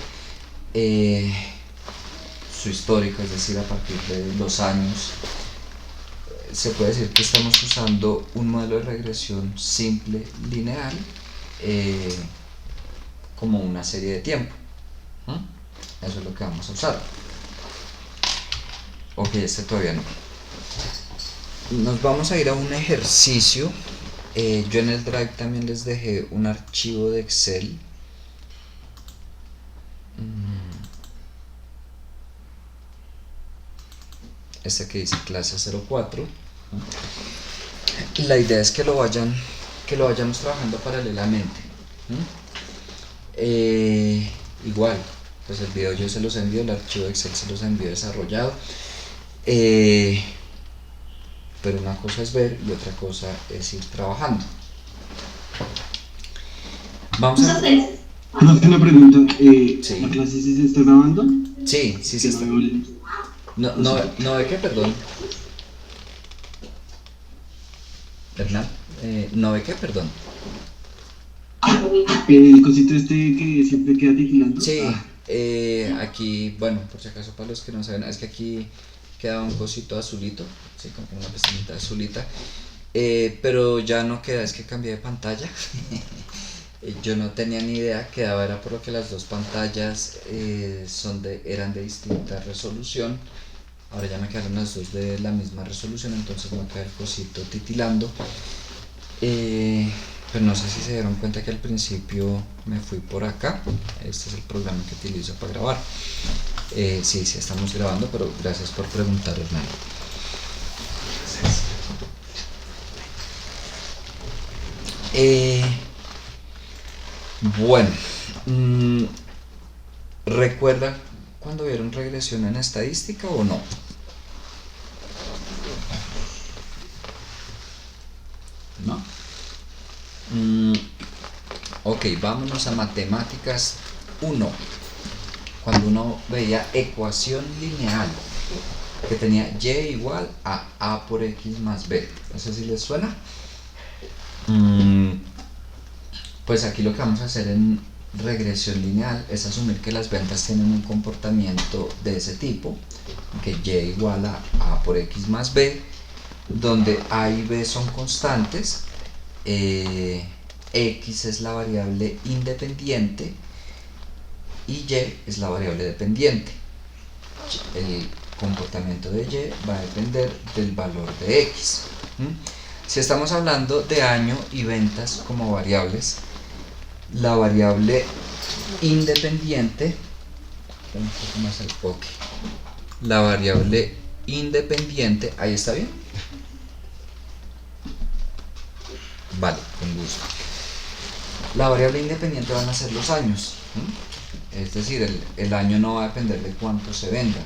su histórico, es decir, a partir de los años. Se puede decir que estamos usando un modelo de regresión simple lineal como una serie de tiempo. Eso es lo que vamos a usar. Ok, este todavía no. Nos vamos a ir a un ejercicio. Yo en el Drive también les dejé un archivo de Excel. Este que dice clase 04. La idea es que lo vayamos trabajando paralelamente. Igual, pues el video yo se los envío, el archivo de Excel se los envío desarrollado. Pero una cosa es ver y otra cosa es ir trabajando. Vamos a hacer una pregunta. Sí. ¿La clase sí se está grabando? Sí, sí se está. No ve qué, perdón. Hernán, no ve qué, perdón. El cosito este que siempre queda titilando. Sí, aquí, bueno, por si acaso para los que no saben, es que aquí queda un cosito azulito, sí, como una pestañita azulita, pero ya no queda, es que cambié de pantalla. Yo no tenía ni idea, quedaba era por lo que las dos pantallas eran de distinta resolución. Ahora ya me quedaron las dos de la misma resolución, entonces no queda el cosito titilando. Pero no sé si se dieron cuenta que al principio me fui por acá. Este es el programa que utilizo para grabar. Sí, estamos grabando, pero gracias por preguntar, Hernán. Bueno, ¿recuerdan cuando vieron regresión en estadística o no? ¿No? Ok, vámonos a matemáticas 1. Cuando uno veía ecuación lineal que tenía y igual a a por x más b, no sé si les suena. Pues aquí lo que vamos a hacer en regresión lineal es asumir que las ventas tienen un comportamiento de ese tipo, que y igual a a por x más b, donde a y b son constantes, x es la variable independiente y y es la variable dependiente. El comportamiento de y va a depender del valor de x. Si estamos hablando de año y ventas como variables, la variable independiente, un poco más al enfoque, la variable independiente, ahí está bien. Vale, con gusto. La variable independiente van a ser los años, es decir, el año no va a depender de cuánto se venda.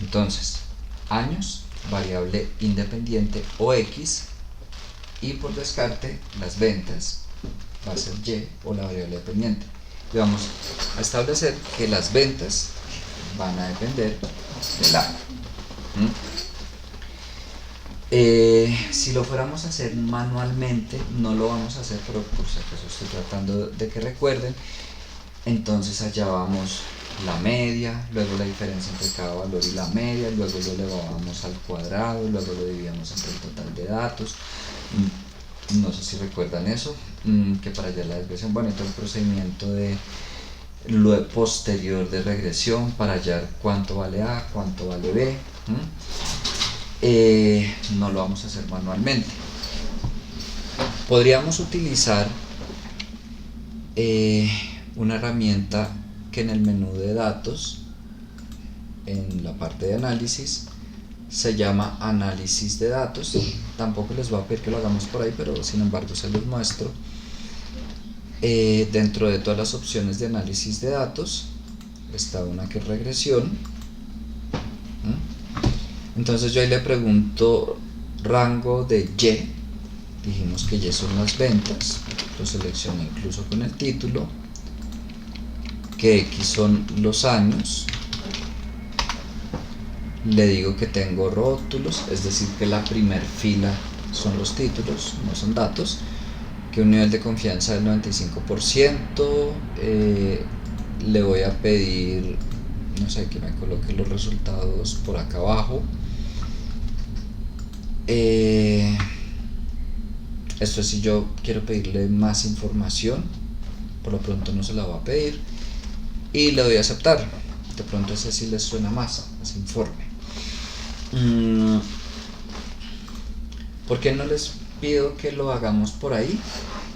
Entonces, años, variable independiente o x, y por descarte las ventas va a ser y o la variable dependiente. Y vamos a establecer que las ventas van a depender del año. Si lo fuéramos a hacer manualmente, no lo vamos a hacer, pero por si acaso estoy tratando de que recuerden. Entonces allá vamos la media, luego la diferencia entre cada valor y la media, luego lo elevábamos al cuadrado, luego lo dividíamos entre el total de datos. No sé si recuerdan eso, que para hallar la desviación, bueno, y todo el procedimiento de lo posterior de regresión para hallar cuánto vale A, cuánto vale B. No lo vamos a hacer manualmente. Podríamos utilizar una herramienta que en el menú de datos, en la parte de análisis, se llama análisis de datos. Tampoco les voy a pedir que lo hagamos por ahí, pero sin embargo se los muestro. Dentro de todas las opciones de análisis de datos está una que es regresión. Entonces yo ahí le pregunto rango de Y. Dijimos que Y son las ventas, lo seleccioné incluso con el título, que X son los años, le digo que tengo rótulos, es decir que la primer fila son los títulos, no son datos, que un nivel de confianza del 95%, le voy a pedir, no sé, que me coloque los resultados por acá abajo. Esto es si yo quiero pedirle más información, por lo pronto no se la voy a pedir y le doy a aceptar. De pronto ese sí les suena más, ese informe. ¿Por qué no les pido que lo hagamos por ahí?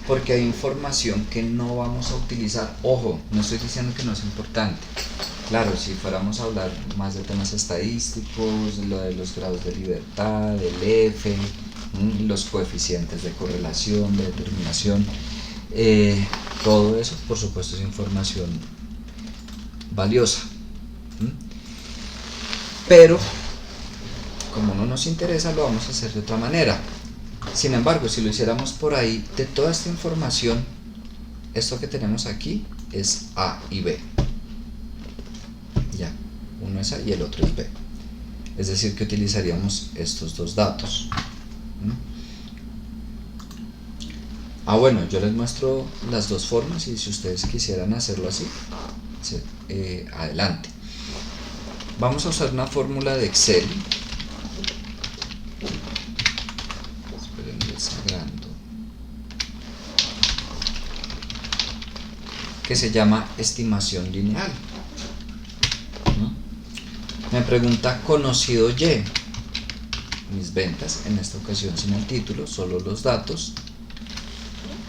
Porque hay información que no vamos a utilizar. Ojo, no estoy diciendo que no es importante. Claro, si fuéramos a hablar más de temas estadísticos, lo de los grados de libertad, del F, los coeficientes de correlación, de determinación, todo eso por supuesto es información valiosa, pero como no nos interesa lo vamos a hacer de otra manera. Sin embargo, si lo hiciéramos por ahí, de toda esta información, esto que tenemos aquí es A y B, ya, uno es A y el otro es B, es decir que utilizaríamos estos dos datos. Bueno, yo les muestro las dos formas y si ustedes quisieran hacerlo así, adelante. Vamos a usar una fórmula de Excel. Esperen, desagrando. Que se llama estimación lineal. Me pregunta conocido Y, mis ventas, en esta ocasión sin el título, solo los datos.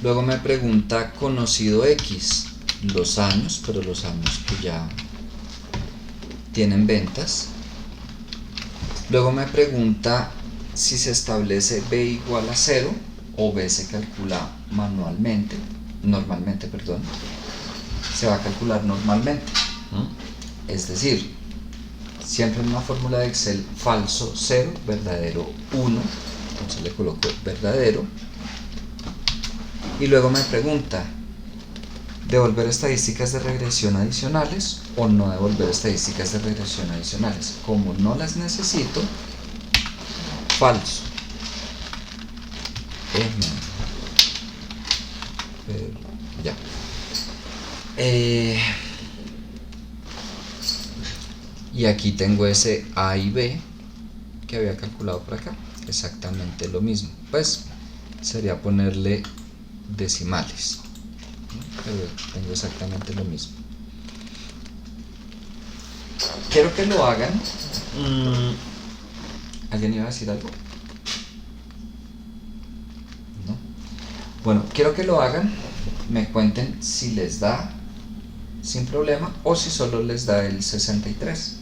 Luego me pregunta conocido X, los años, pero los años que ya tienen ventas. Luego me pregunta si se establece B igual a 0 o B se calcula normalmente, se va a calcular normalmente. Es decir, siempre en una fórmula de Excel, falso 0, verdadero 1, entonces le coloco verdadero. Y luego me pregunta, ¿devolver estadísticas de regresión adicionales o no devolver estadísticas de regresión adicionales? Como no las necesito, falso. Ya. Y aquí tengo ese A y B que había calculado por acá, exactamente lo mismo. Pues sería ponerle decimales, pero tengo exactamente lo mismo. Quiero que lo hagan. ¿Alguien iba a decir algo? ¿No? Bueno, quiero que lo hagan, me cuenten si les da sin problema o si solo les da el 63.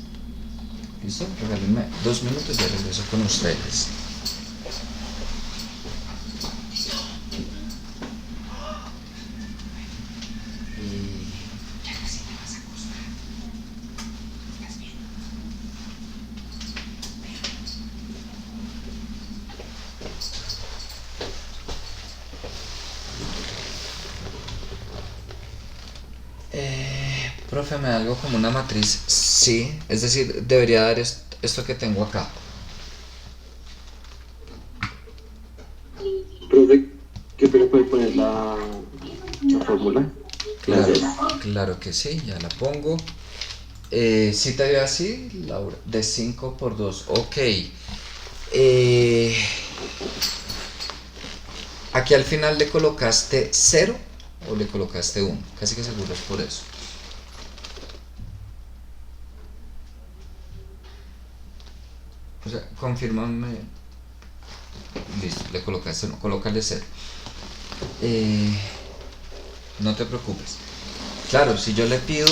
¿Listo? Regálenme 2 minutos y regreso con ustedes. Profe, ¿me da algo como una matriz? Sí, es decir, debería dar esto que tengo acá. Profe, ¿qué me puede poner la fórmula? Claro que sí, ya la pongo. ¿Sí te veo así, Laura? De 5 por 2, ok. Aquí al final le colocaste 0 o le colocaste 1, casi que seguro es por eso. O sea, confírmame. Listo, le colocaste, no, colócale 0. No te preocupes. Claro, si yo le pido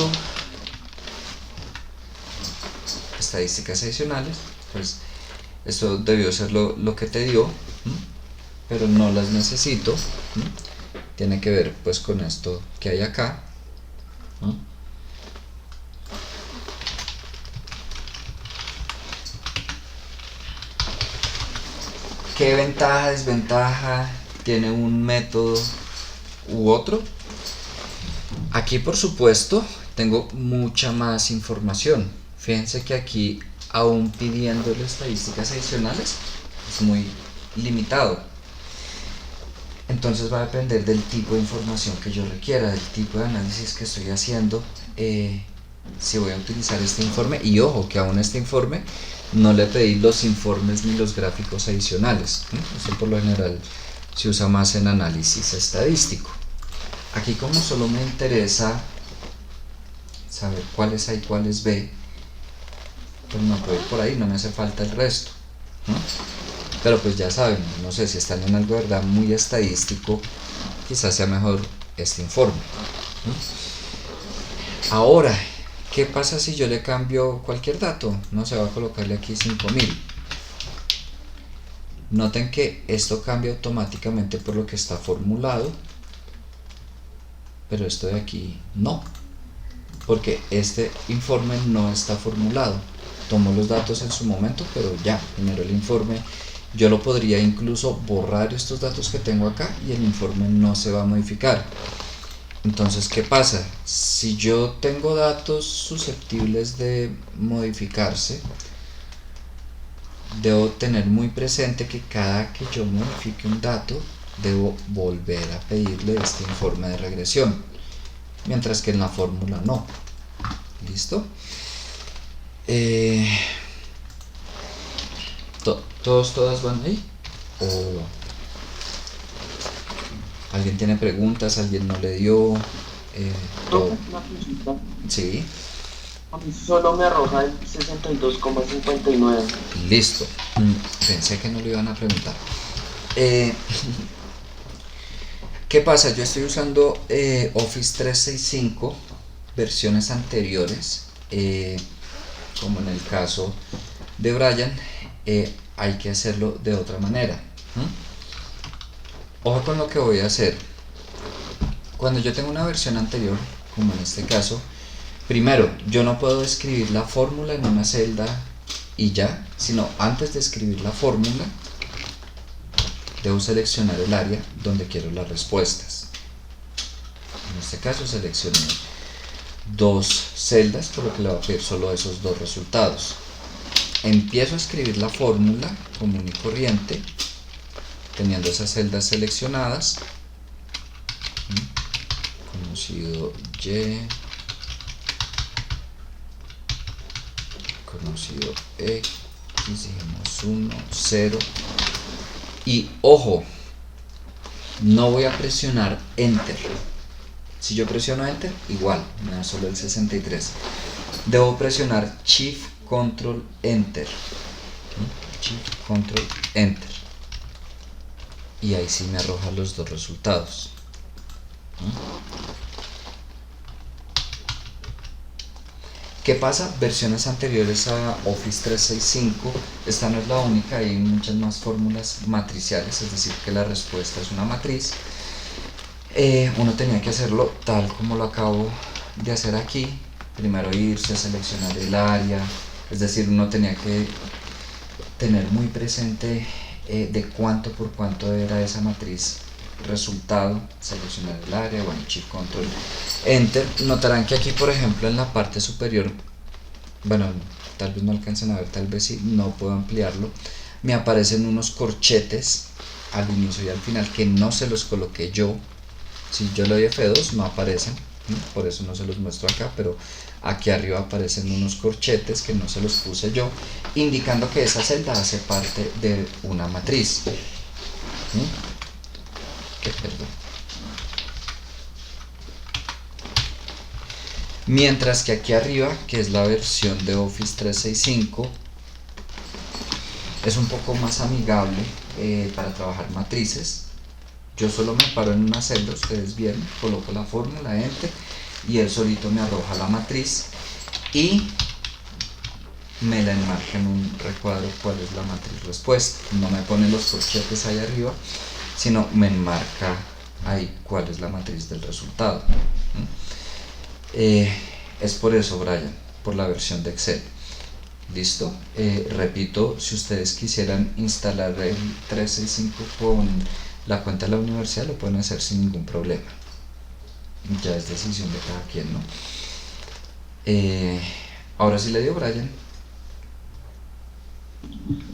estadísticas adicionales, pues esto debió ser lo que te dio, ¿m? Pero no las necesito. ¿M? Tiene que ver pues con esto que hay acá. ¿M? ¿Qué ventaja, desventaja tiene un método u otro? Aquí por supuesto tengo mucha más información. Fíjense que aquí, aún pidiéndole estadísticas adicionales, es muy limitado. Entonces va a depender del tipo de información que yo requiera, del tipo de análisis que estoy haciendo, si voy a utilizar este informe. Y ojo, que aún este informe no le pedí los informes ni los gráficos adicionales. Esto por lo general se usa más en análisis estadístico. Aquí, como solo me interesa saber cuáles A y cuáles B, pues me puedo ir por ahí, no me hace falta el resto, ¿no? Pero pues ya saben, no sé, si están en algo de verdad muy estadístico, quizás sea mejor este informe, ¿no? Ahora, ¿qué pasa si yo le cambio cualquier dato? No se va a colocarle aquí 5000. Noten que esto cambia automáticamente por lo que está formulado, pero esto de aquí no, porque este informe no está formulado. Tomó los datos en su momento, pero ya generó el informe. Yo lo podría incluso borrar estos datos que tengo acá y el informe no se va a modificar. Entonces, ¿qué pasa? Si yo tengo datos susceptibles de modificarse, debo tener muy presente que cada que yo modifique un dato, debo volver a pedirle este informe de regresión, mientras que en la fórmula no. ¿Listo? ¿Todas van ahí? ¿O alguien tiene preguntas? ¿Alguien no le dio? Sí. A mí solo me arroja el 62,59. Listo. Pensé que no le iban a preguntar. ¿Qué pasa? Yo estoy usando Office 365, versiones anteriores, como en el caso de Brian, hay que hacerlo de otra manera. Ojo con lo que voy a hacer. Cuando yo tengo una versión anterior, como en este caso, primero, yo no puedo escribir la fórmula en una celda y ya, sino antes de escribir la fórmula, debo seleccionar el área donde quiero las respuestas. En este caso seleccioné 2 celdas, por lo que le voy a pedir solo esos 2 resultados. Empiezo a escribir la fórmula común y corriente, teniendo esas celdas seleccionadas. Conocido Y, conocido X, dijimos 1, 0. Y ojo, no voy a presionar Enter. Si yo presiono Enter, igual, me da solo el 63. Debo presionar Shift Control Enter. Shift Control Enter. Y ahí sí me arroja los 2 resultados. ¿Qué pasa? Versiones anteriores a Office 365, esta no es la única, hay muchas más fórmulas matriciales, es decir, que la respuesta es una matriz. Uno tenía que hacerlo tal como lo acabo de hacer aquí. Primero irse a seleccionar el área, es decir, uno tenía que tener muy presente de cuánto por cuánto era esa matriz resultado, seleccionar el área, bueno, Shift Control Enter. Notarán que aquí, por ejemplo, en la parte superior, bueno, tal vez no alcancen a ver, tal vez sí, no puedo ampliarlo, me aparecen unos corchetes al inicio y al final que no se los coloqué yo. Si yo le doy F2 no aparecen, ¿no? Por eso no se los muestro acá, pero aquí arriba aparecen unos corchetes que no se los puse yo, indicando que esa celda hace parte de una matriz. Perdón. Mientras que aquí arriba, que es la versión de Office 365, Es un poco más amigable para trabajar matrices. Yo solo me paro en una celda, ustedes vieron, coloco la fórmula, enter, y él solito me arroja la matriz y me la enmarca en un recuadro cuál es la matriz respuesta. No me pone los corchetes ahí arriba, sino me enmarca ahí cuál es la matriz del resultado. Es por eso, Brian, por la versión de Excel. Listo. Repito, si ustedes quisieran instalar el 365 con la cuenta de la universidad, lo pueden hacer sin ningún problema. Ya es decisión de cada quien, ¿no? Ahora sí le dio, Brian.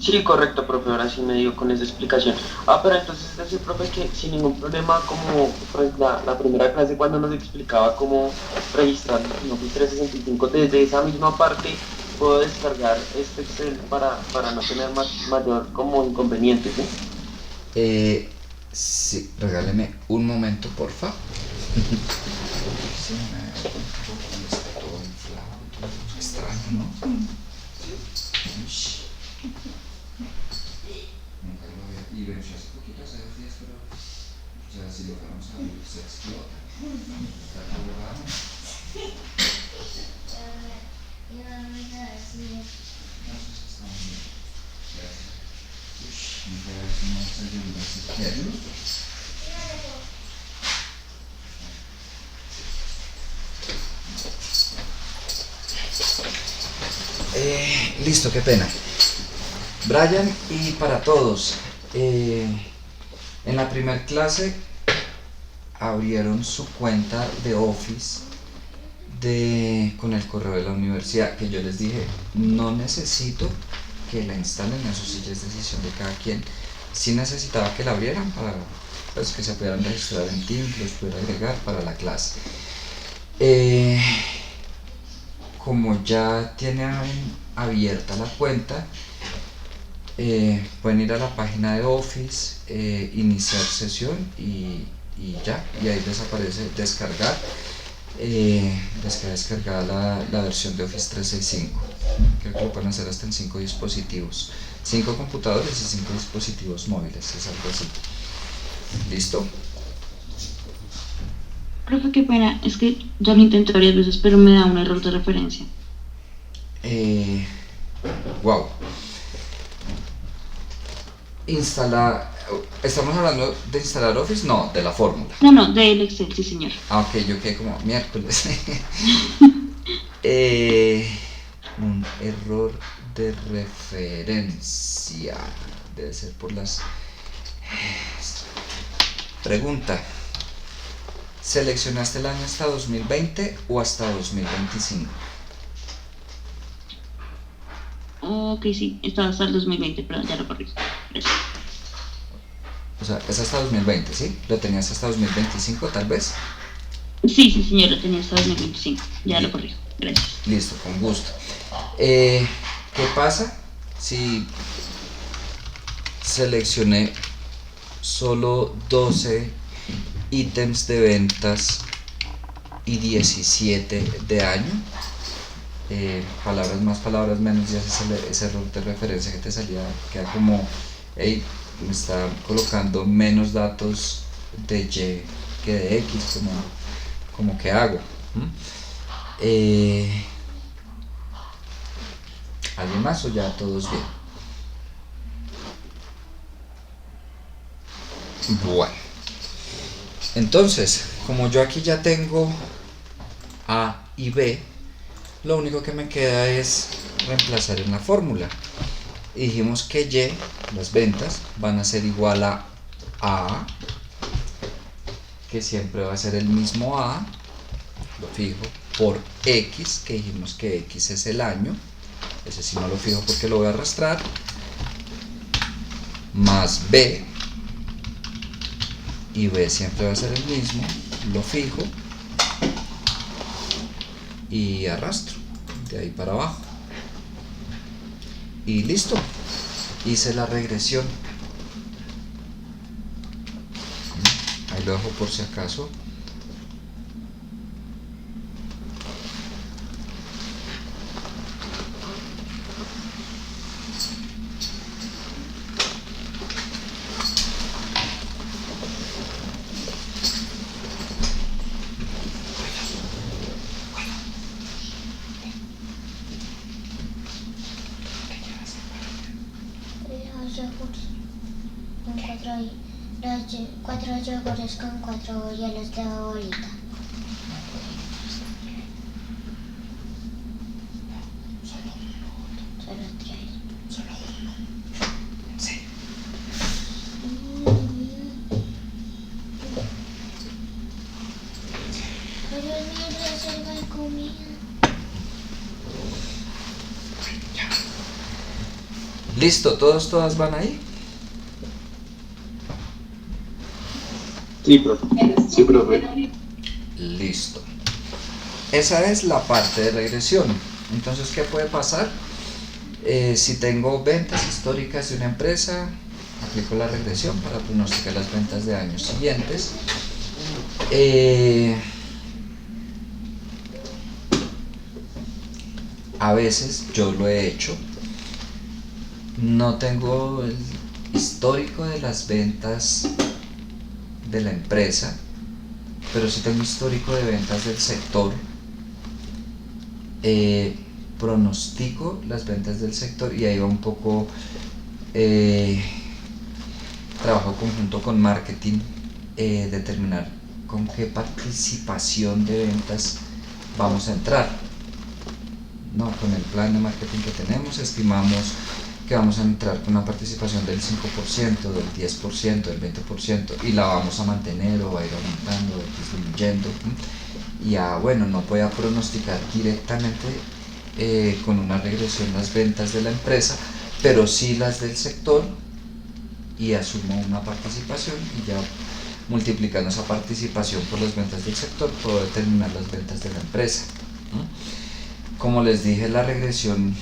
Sí, correcto, profe, ahora sí me dio con esa explicación. Pero entonces es decir, profe, que sin ningún problema, como pues, la primera clase cuando nos explicaba cómo registrar en Office 365, desde esa misma parte puedo descargar este Excel para no tener mayor como inconveniente, ¿sí? Sí, regáleme un momento, porfa. Sí, está todo inflado, todo extraño, ¿no? Nunca lo había. Y venció hace poquito, hace 2 días, pero ya si lo dejamos abrir se explota. Está todo raro. Listo, qué pena. Brian, y para todos, en la primera clase abrieron su cuenta de Office con el correo de la universidad, que yo les dije, no necesito que la instalen, eso sí ya es decisión de cada quien. Sí necesitaba que la abrieran para pues, que se pudieran registrar en Teams, los pudiera agregar para la clase. Como ya tienen abierta la cuenta, pueden ir a la página de Office, iniciar sesión y ya, y ahí les aparece descargar. Les queda descargada la versión de Office 365. Creo que lo pueden hacer hasta en 5 dispositivos, 5 computadores y 5 dispositivos móviles, es algo así. ¿Listo? Profe, qué pena, es que ya lo intenté varias veces, pero me da un error de referencia. Wow. ¿Estamos hablando de instalar Office? No, de la fórmula. No, del Excel, sí señor. Ok, yo quedé como miércoles. Un error de referencia. Debe ser por las... Pregunta. ¿Seleccionaste el año hasta 2020 o hasta 2025? Ok, sí, estaba hasta el 2020, pero ya lo corrí. Gracias. O sea, es hasta 2020, ¿sí? ¿Lo tenías hasta 2025 tal vez? Sí, señor, lo tenía hasta 2025, ya lo corrí. Gracias. Listo, con gusto. ¿Qué pasa si seleccioné solo 12 ítems de ventas y 17 de año? Palabras más, palabras menos, ya ese error de referencia que te salía, queda como, hey, me está colocando menos datos de Y que de X, como que hago. ¿Alguien más o ya todos bien? Bueno, entonces, como yo aquí ya tengo A y B, lo único que me queda es reemplazar en la fórmula. Y dijimos que Y, las ventas, van a ser igual a A, que siempre va a ser el mismo A, lo fijo, por X, que dijimos que X es el año, ese sí no lo fijo porque lo voy a arrastrar, más B, y B siempre va a ser el mismo, lo fijo, y arrastro, de ahí para abajo. Y listo, hice la regresión. Ahí lo dejo por si acaso. los yogures con 4 yogures con 4 hielos de bolita. Solo 3. Sí. Pero es mi reserva de comida. Listo, todas van ahí. Sí, profe. Sí, profe. Listo. Esa es la parte de regresión. Entonces, ¿qué puede pasar? Si tengo ventas históricas de una empresa, aplico la regresión para pronosticar las ventas de años siguientes. A veces yo lo he hecho. No tengo el histórico de las ventas de la empresa, pero sí tengo histórico de ventas del sector. Pronostico las ventas del sector y ahí va un poco trabajo conjunto con marketing, determinar con qué participación de ventas vamos a entrar. No, con el plan de marketing que tenemos estimamos que vamos a entrar con una participación del 5%, del 10%, del 20% y la vamos a mantener o va a ir aumentando o disminuyendo. Y bueno, no voy a pronosticar directamente con una regresión las ventas de la empresa, pero sí las del sector y asumo una participación y ya multiplicando esa participación por las ventas del sector puedo determinar las ventas de la empresa. Como les dije, la regresión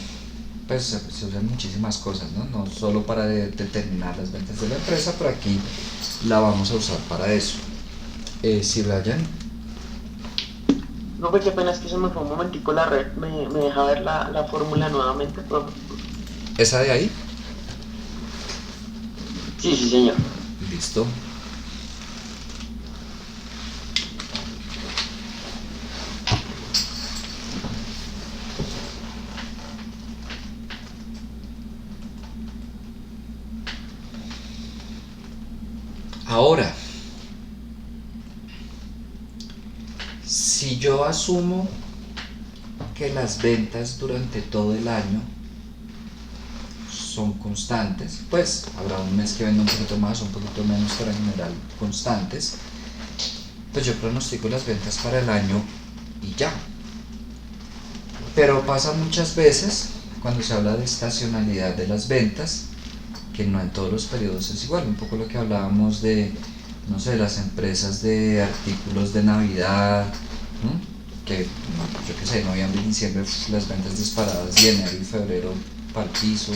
pues se usan muchísimas cosas, no solo para determinar las ventas de la empresa, pero aquí la vamos a usar para eso. Si Brian. No, pues qué pena, es que se me fue un momentico la red, me deja ver la fórmula nuevamente, profe. ¿Esa de ahí? Sí, sí, señor. Listo. Ahora, si yo asumo que las ventas durante todo el año son constantes, pues habrá un mes que venda un poquito más o un poquito menos, pero en general constantes, pues yo pronostico las ventas para el año y ya. Pero pasa muchas veces cuando se habla de estacionalidad de las ventas, que no en todos los periodos es igual, un poco lo que hablábamos de, no sé, las empresas de artículos de Navidad, que yo qué sé, noviembre y diciembre las ventas disparadas y enero y febrero para el piso,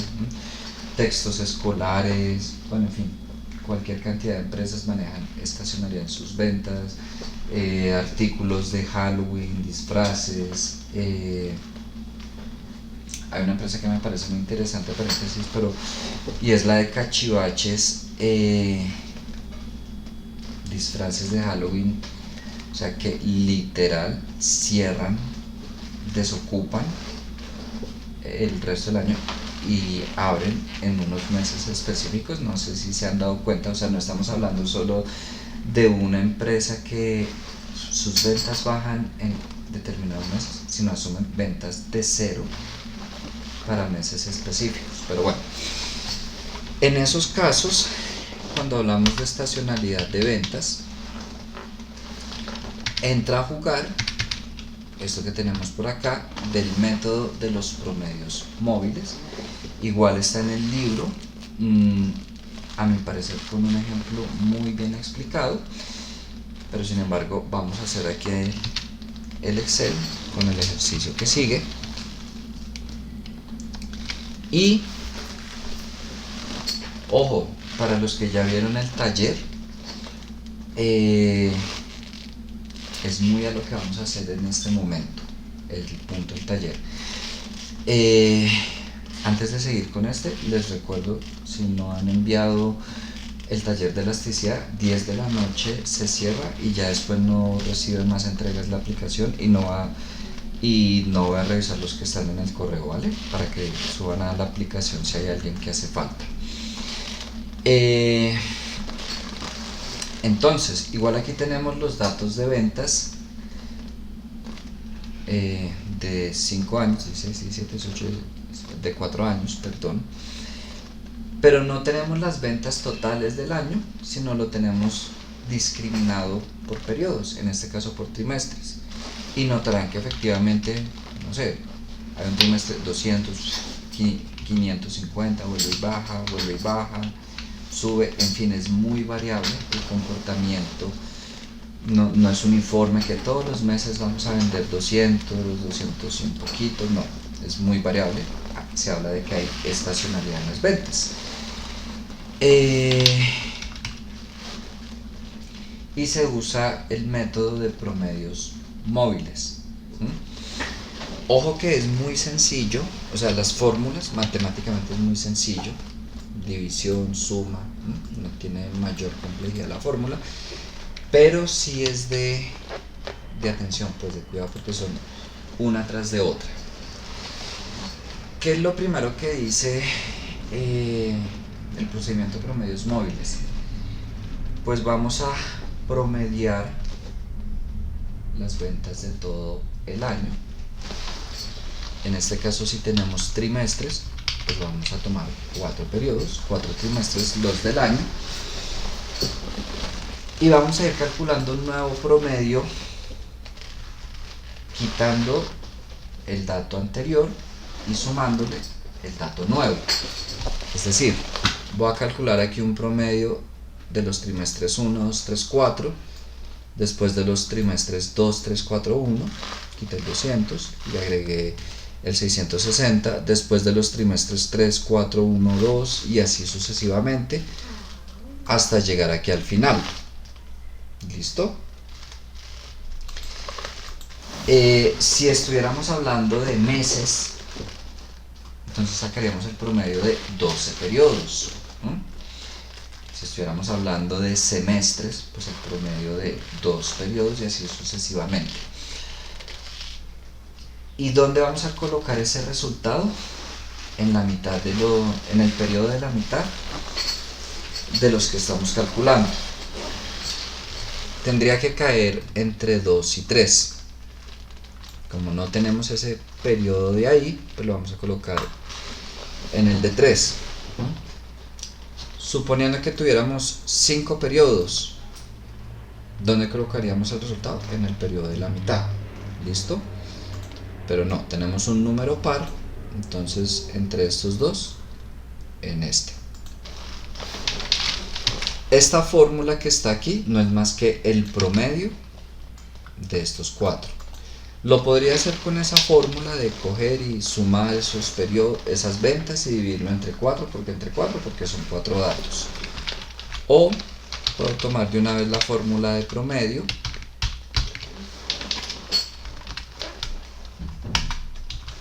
textos escolares, bueno, en fin, cualquier cantidad de empresas manejan estacionalidad en sus ventas, artículos de Halloween, disfraces. Hay una empresa que me parece muy interesante, paréntesis, y es la de cachivaches, disfraces de Halloween, o sea que literal cierran, desocupan el resto del año y abren en unos meses específicos. No sé si se han dado cuenta, o sea, no estamos hablando solo de una empresa que sus ventas bajan en determinados meses, sino asumen ventas de cero para meses específicos. Pero bueno, en esos casos, cuando hablamos de estacionalidad de ventas, entra a jugar esto que tenemos por acá del método de los promedios móviles. Igual está en el libro, a mi parecer con un ejemplo muy bien explicado, pero sin embargo vamos a hacer aquí el Excel con el ejercicio que sigue. Y ojo, para los que ya vieron el taller, es muy a lo que vamos a hacer en este momento, el punto del taller. Antes de seguir con les recuerdo, si no han enviado el taller de elasticidad, 10 de la noche se cierra y ya después no reciben más entregas la aplicación y no voy a revisar los que están en el correo, ¿vale? Para que suban a la aplicación si hay alguien que hace falta. Entonces, igual aquí tenemos los datos de ventas de 5 años, 16, 17, 18, de 4 años, perdón. Pero no tenemos las ventas totales del año, sino lo tenemos discriminado por periodos, en este caso por trimestres. Y notarán que efectivamente, no sé, hay un trimestre 200, 550, vuelve y baja, sube, en fin, es muy variable el comportamiento. No es uniforme que todos los meses vamos a vender 200 y un poquito, no, es muy variable. Se habla de que hay estacionalidad en las ventas. Y se usa el método de promedios móviles. Ojo que es muy sencillo, o sea, las fórmulas matemáticamente es muy sencillo, división, suma, no tiene mayor complejidad la fórmula, pero sí es de atención, pues de cuidado, porque son una tras de otra. ¿Qué es lo primero que dice el procedimiento de promedios móviles? Pues vamos a promediar las ventas de todo el año. En este caso, si tenemos trimestres, pues vamos a tomar 4 periodos, 4 trimestres, los del año, y vamos a ir calculando un nuevo promedio quitando el dato anterior y sumándole el dato nuevo. Es decir, voy a calcular aquí un promedio de los trimestres 1, 2, 3, 4, después de los trimestres 2, 3, 4, 1, quité el 200 y agregué el 660, después de los trimestres 3, 4, 1, 2 y así sucesivamente hasta llegar aquí al final. ¿Listo? Si estuviéramos hablando de meses, entonces sacaríamos el promedio de 12 periodos. Si estuviéramos hablando de semestres, pues el promedio de 2 periodos y así sucesivamente. ¿Y dónde vamos a colocar ese resultado? En la mitad en el periodo de la mitad de los que estamos calculando. Tendría que caer entre 2 y 3. Como no tenemos ese periodo de ahí, pues lo vamos a colocar en el de 3. Suponiendo que tuviéramos 5 periodos, ¿dónde colocaríamos el resultado? En el periodo de la mitad. ¿Listo? Pero no, tenemos un número par, entonces entre estos dos, en este. Esta fórmula que está aquí no es más que el promedio de estos 4. Lo podría hacer con esa fórmula de coger y sumar esos periodos, esas ventas y dividirlo entre 4, porque son 4 datos. O puedo tomar de una vez la fórmula de promedio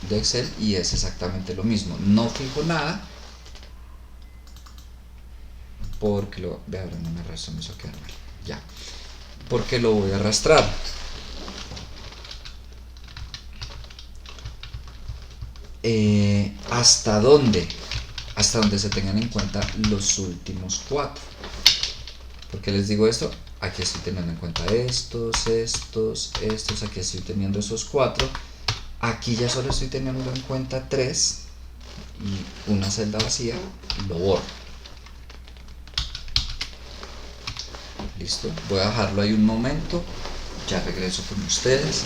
de Excel y es exactamente lo mismo. No fijo nada porque lo voy a ver, no me arrastro, me hizo quedar mal. Ya, porque lo voy a arrastrar. ¿Hasta dónde? Hasta donde se tengan en cuenta los últimos 4. ¿Por qué les digo esto? Aquí estoy teniendo en cuenta estos, aquí estoy teniendo esos 4. Aquí ya solo estoy teniendo en cuenta 3 y una celda vacía y lo borro. Listo, voy a dejarlo ahí un momento, ya regreso con ustedes.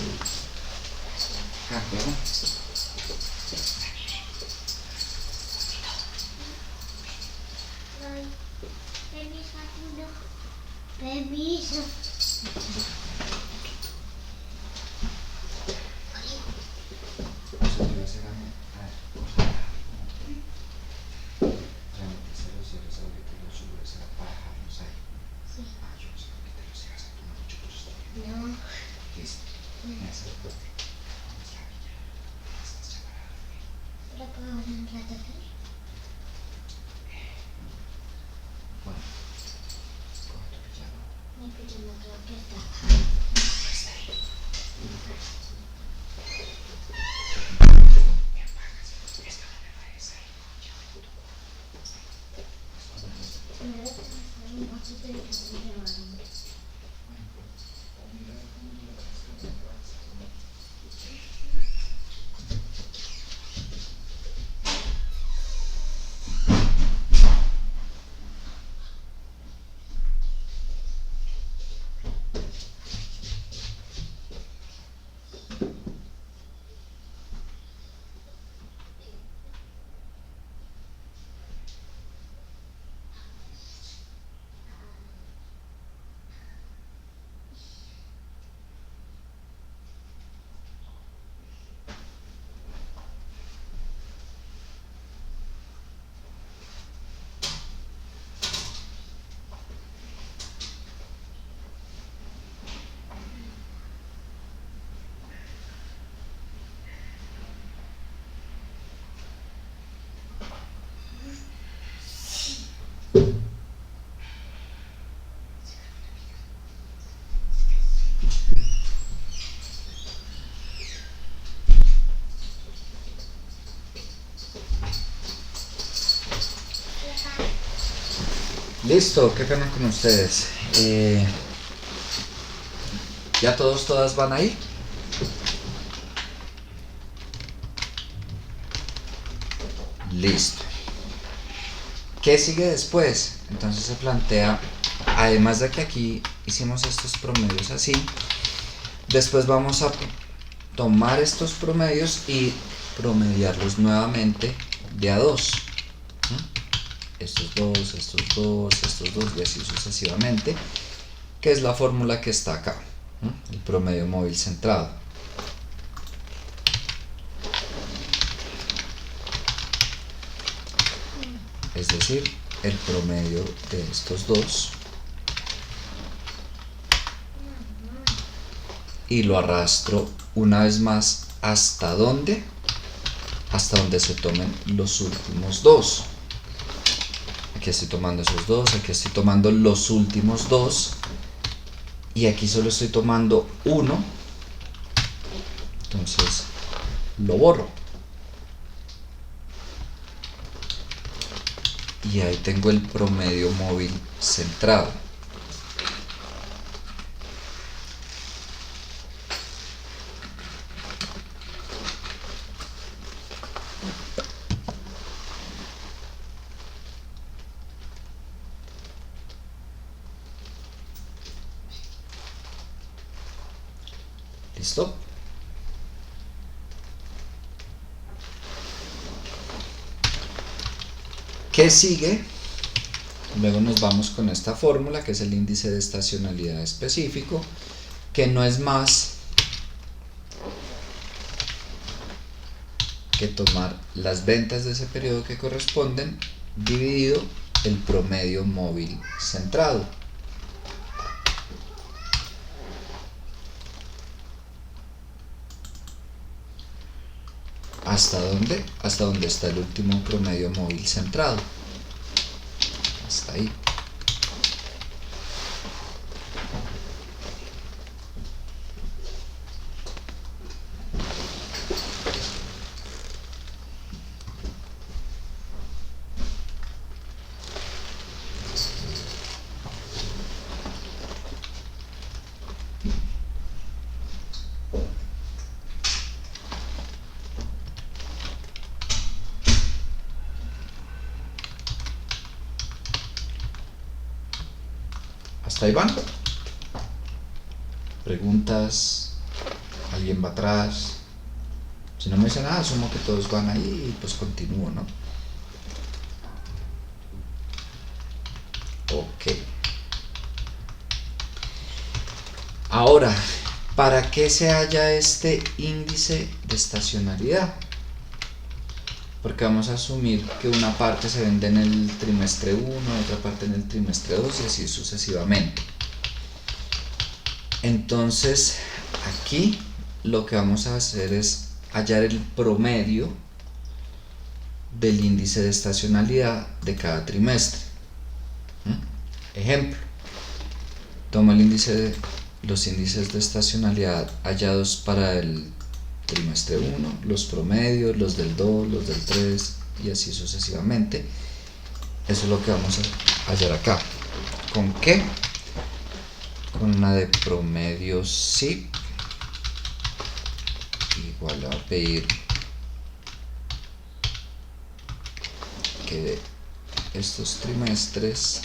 Permiso. ¿Pero puedo hablar un rato aquí? Bueno, Mi pijama creo que está. Listo, qué pena con ustedes. ¿Ya todas van ahí? Listo. ¿Qué sigue después? Entonces se plantea, además de que aquí hicimos estos promedios así, después vamos a tomar estos promedios y promediarlos nuevamente de a 2. Estos dos, estos dos, estos dos y así sucesivamente, que es la fórmula que está acá, el promedio móvil centrado. Es decir, el promedio de estos dos, y lo arrastro una vez más hasta donde se tomen los últimos dos. Aquí estoy tomando esos dos, aquí estoy tomando los últimos dos y aquí solo estoy tomando uno, entonces lo borro y ahí tengo el promedio móvil centrado. ¿Listo? ¿Qué sigue? Luego nos vamos con esta fórmula que es el índice de estacionalidad específico, que no es más que tomar las ventas de ese periodo que corresponden dividido el promedio móvil centrado. ¿Hasta dónde? Hasta donde está el último promedio móvil centrado. Hasta ahí. ¿Hasta ahí van? ¿Preguntas? ¿Alguien va atrás? Si no me dice nada, asumo que todos van ahí y pues continúo, ¿no? Ok. Ahora, ¿para qué se halla este índice de estacionalidad? Porque vamos a asumir que una parte se vende en el trimestre 1, otra parte en el trimestre 2 y así sucesivamente. Entonces, aquí lo que vamos a hacer es hallar el promedio del índice de estacionalidad de cada trimestre. Ejemplo, toma los índices de estacionalidad hallados para el trimestre 1, los promedios, los del 2, los del 3 y así sucesivamente. Eso es lo que vamos a hallar acá. ¿Con qué? Con una de promedios SIP. Igual le voy a pedir que de estos trimestres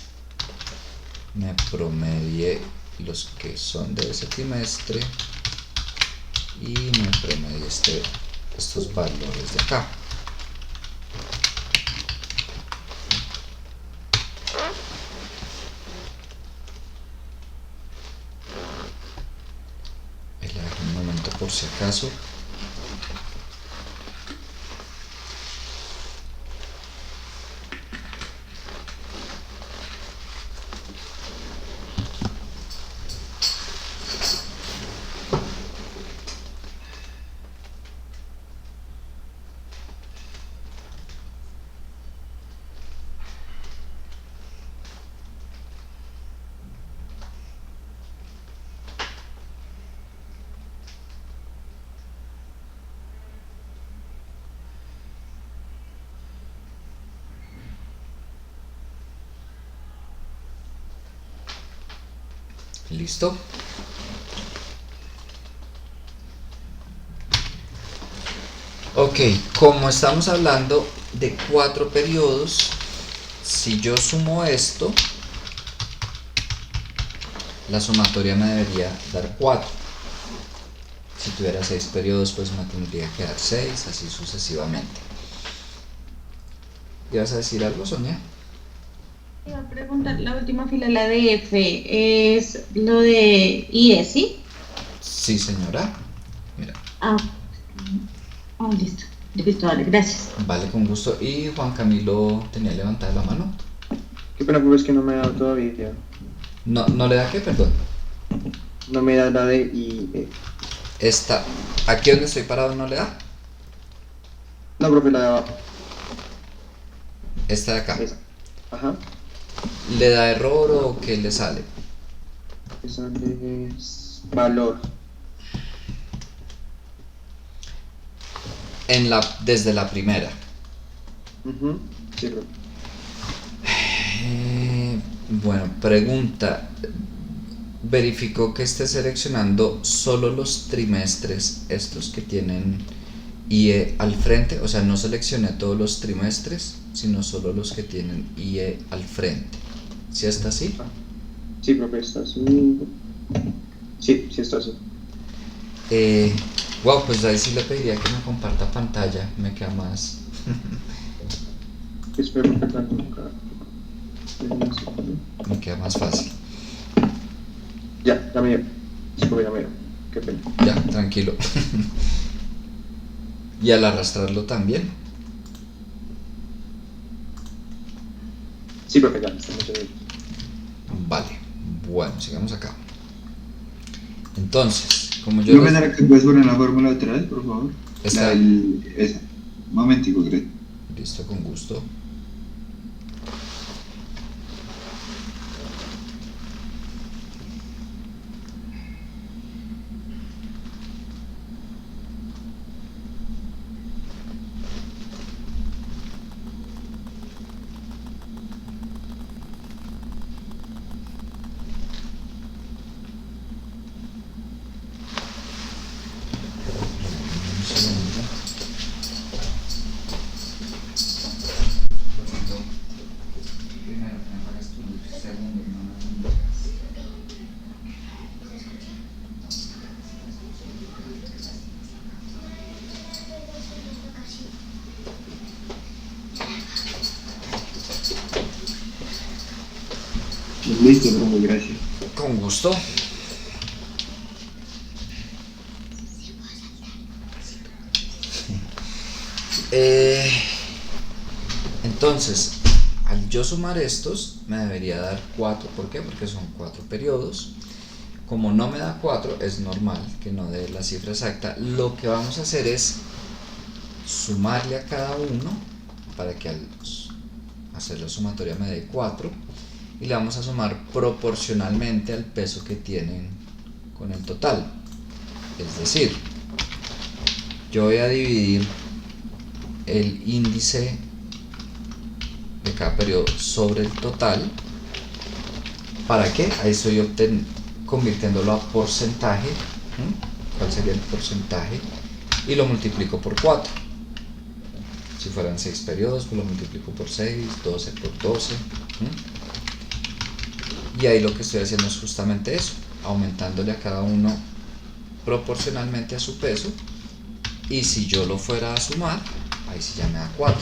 me promedie los que son de ese trimestre y me promedie estos valores de acá. Un momento por si acaso. ¿Listo? Ok, como estamos hablando de 4 periodos, si yo sumo esto, la sumatoria me debería dar 4. Si tuviera 6 periodos, pues me tendría que dar 6, así sucesivamente. ¿Ibas a decir algo, Sonia? Iba a preguntar, la última fila, la de F, es lo de IE, ¿sí? Sí, señora. Mira, Ah, listo. Listo, vale, gracias. vale, con gusto. Y Juan Camilo tenía levantada la mano. Qué pena, pero es que no me da todavía. No le da qué, perdón. No me da la de I. Esta, aquí donde estoy parado no le da. No, profe, la de abajo. Esta de acá. Esa. Ajá. ¿Le da error o qué le sale? Esa es valor. Desde la primera. Ujú. Sí, profe. Bueno, pregunta. Verificó que esté seleccionando solo los trimestres, estos que tienen IE al frente, o sea, no seleccioné todos los trimestres, sino solo los que tienen IE al frente. ¿Sí está así? Sí, profe, está así. Sí, sí está así. Wow, pues ahí sí le pediría que me comparta pantalla, me queda más. Espero que nunca. Me queda más fácil. Ya me dio. Sí, profe, ya me dio. Qué pena. Ya, tranquilo. Y al arrastrarlo también. Sí, profe, ya está mucho bien. Vale, bueno, sigamos acá. Entonces, como yo... Profe, ¿será que puedes poner la fórmula otra vez, por favor? Esta. Esa. Un momentico, Greg. Listo, con gusto. Un segundo. Primero que me apagas tu segundo, no me apagas. Listo, profe, gracias. Con gusto. Entonces, al yo sumar estos, me debería dar 4. ¿Por qué? Porque son 4 periodos. Como no me da 4, es normal que no dé la cifra exacta. Lo que vamos a hacer es sumarle a cada uno para que al hacer la sumatoria me dé 4. Y le vamos a sumar proporcionalmente al peso que tienen con el total. Es decir, yo voy a dividir el índice de cada periodo sobre el total. ¿Para qué? Ahí estoy convirtiéndolo a porcentaje. ¿Cuál sería el porcentaje? Y lo multiplico por 4. Si fueran 6 periodos, pues lo multiplico por 6, 12 por 12. Y ahí lo que estoy haciendo es justamente eso, aumentándole a cada uno proporcionalmente a su peso. Y si yo lo fuera a sumar, ahí sí ya me da 4.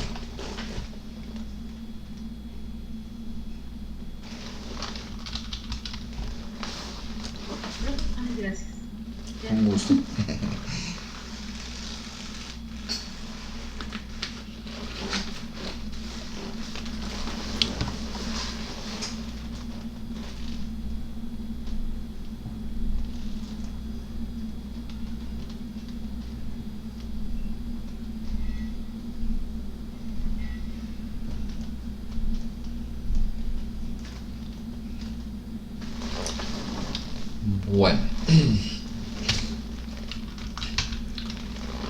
Gracias. Con gusto. Bueno,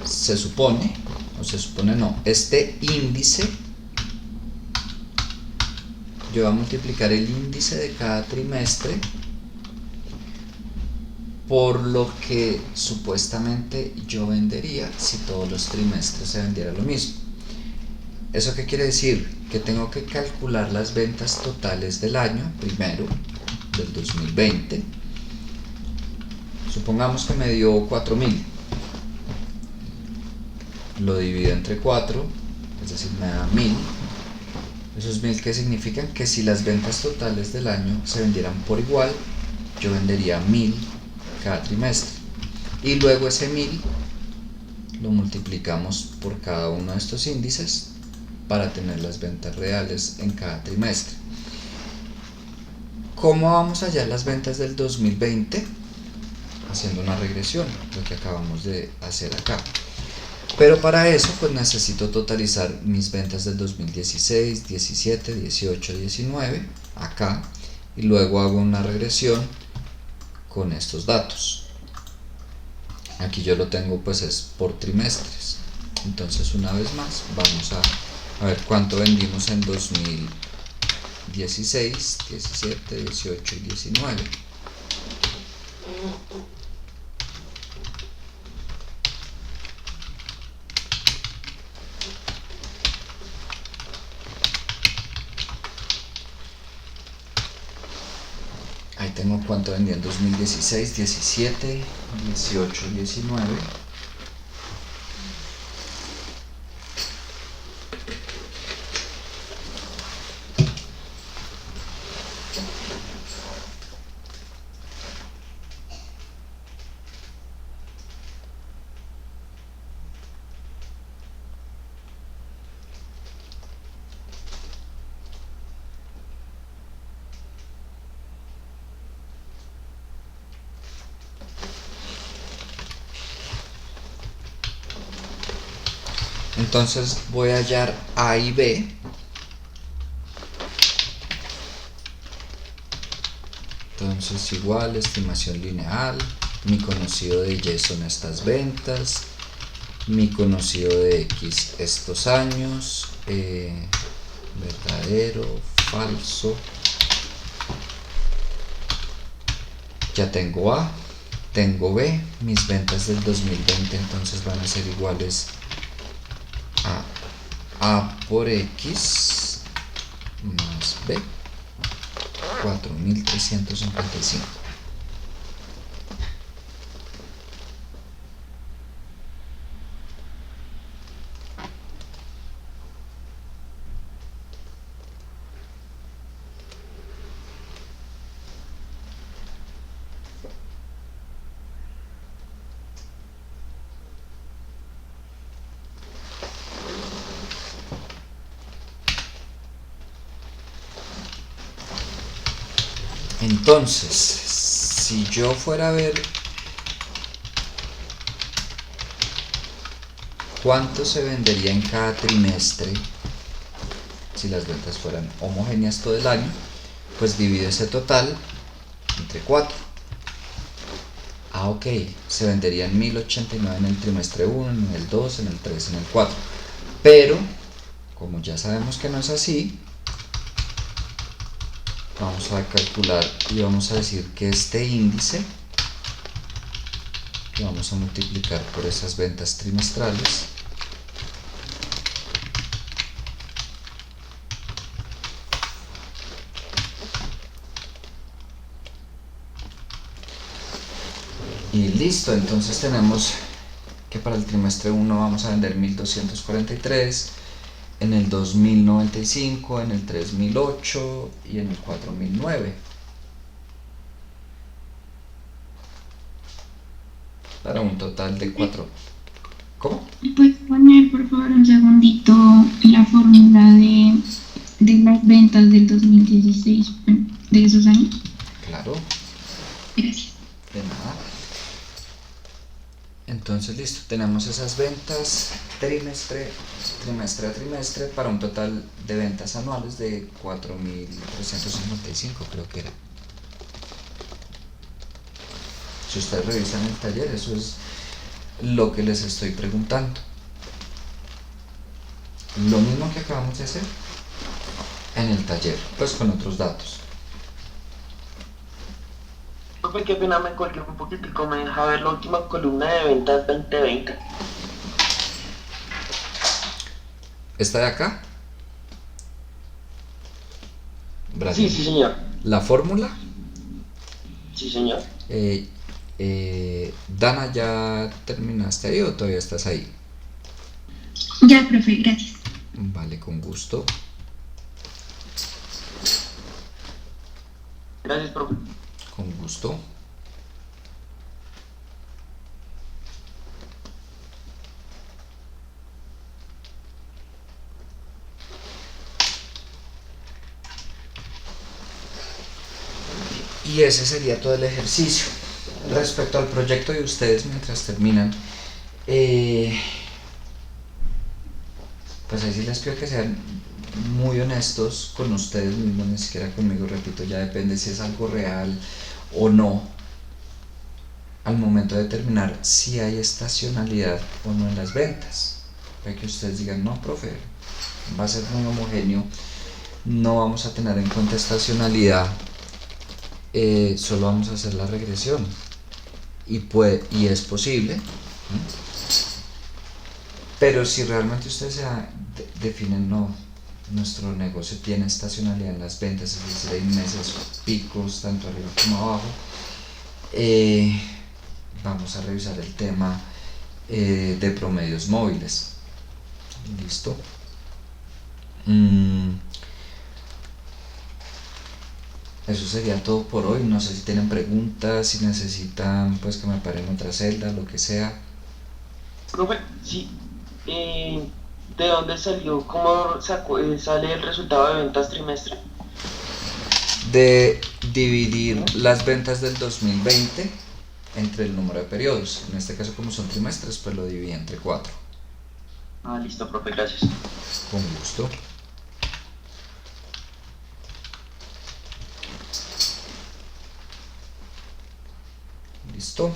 se supone no, este índice, yo voy a multiplicar el índice de cada trimestre por lo que supuestamente yo vendería si todos los trimestres se vendiera lo mismo. ¿Eso qué quiere decir? Que tengo que calcular las ventas totales del año, primero, del 2020. Supongamos que me dio 4.000. Lo divido entre 4, es decir, me da 1.000. Esos 1.000 que significan que si las ventas totales del año se vendieran por igual, yo vendería 1.000 cada trimestre. Y luego ese 1.000 lo multiplicamos por cada uno de estos índices para tener las ventas reales en cada trimestre. ¿Cómo vamos a hallar las ventas del 2020? Haciendo una regresión, lo que acabamos de hacer acá. Pero para eso pues necesito totalizar mis ventas del 2016, 17, 18, 19 acá, y luego hago una regresión con estos datos. Aquí yo lo tengo pues es por trimestres. Entonces una vez más vamos a ver cuánto vendimos en 2016, 17, 18 y 19. Ahí tengo cuánto vendí en 2016, 17, 18, 19. Entonces voy a hallar A y B. Entonces igual, estimación lineal, mi conocido de Y son estas ventas, mi conocido de X estos años, verdadero, falso. Ya tengo A, tengo B, mis ventas del 2020 entonces van a ser iguales a por X más B, 4.355. Entonces, si yo fuera a ver cuánto se vendería en cada trimestre, si las ventas fueran homogéneas todo el año, pues divido ese total entre 4. Ok, se venderían 1.089 en el trimestre 1, en el 2, en el 3, en el 4. Pero, como ya sabemos que no es así, vamos a calcular y vamos a decir que este índice lo vamos a multiplicar por esas ventas trimestrales. Y listo, entonces tenemos que para el trimestre 1 vamos a vender 1.243, en el 2.095, en el 3.008 y en el 4.009. Para un total de 4. ¿Cómo? ¿Puedes poner por favor un segundito la fórmula de las ventas del 2016 de esos años? Claro, Gracias. de nada. Entonces listo, tenemos esas ventas trimestre a trimestre para un total de ventas anuales de 4.355, creo que era. Si ustedes revisan el taller, eso es lo que les estoy preguntando. Lo mismo que acabamos de hacer en el taller, pues con otros datos. Profe, qué pena, me colgué un poquitico, me deja ver la última columna de ventas 2020. ¿Está de acá? Sí, Brasil. sí, señor. La fórmula. Sí, señor. Dana, ¿ya terminaste ahí o todavía estás ahí? Ya, profe, gracias. Vale, con gusto. Gracias, profe. Con gusto. Y ese sería todo el ejercicio. Respecto al proyecto de ustedes mientras terminan, pues ahí sí les pido que sean muy honestos con ustedes mismos, ni siquiera conmigo, repito, ya depende si es algo real o no. Al momento de terminar, si hay estacionalidad o no en las ventas. Para que ustedes digan, no, profe, va a ser muy homogéneo, no vamos a tener en cuenta estacionalidad, solo vamos a hacer la regresión. Y es posible, ¿no? Pero si realmente ustedes definen, no, nuestro negocio tiene estacionalidad en las ventas, es decir, hay meses picos tanto arriba como abajo, vamos a revisar el tema de promedios móviles. ¿Listo? Eso sería todo por hoy. No sé si tienen preguntas, si necesitan pues que me pare en otra celda, lo que sea. Profe, sí. ¿De dónde salió? ¿Cómo sale el resultado de ventas trimestre? De dividir las ventas del 2020 entre el número de periodos. En este caso, como son trimestres, pues lo dividí entre 4. Ah, listo, profe, gracias. Con gusto. Listo.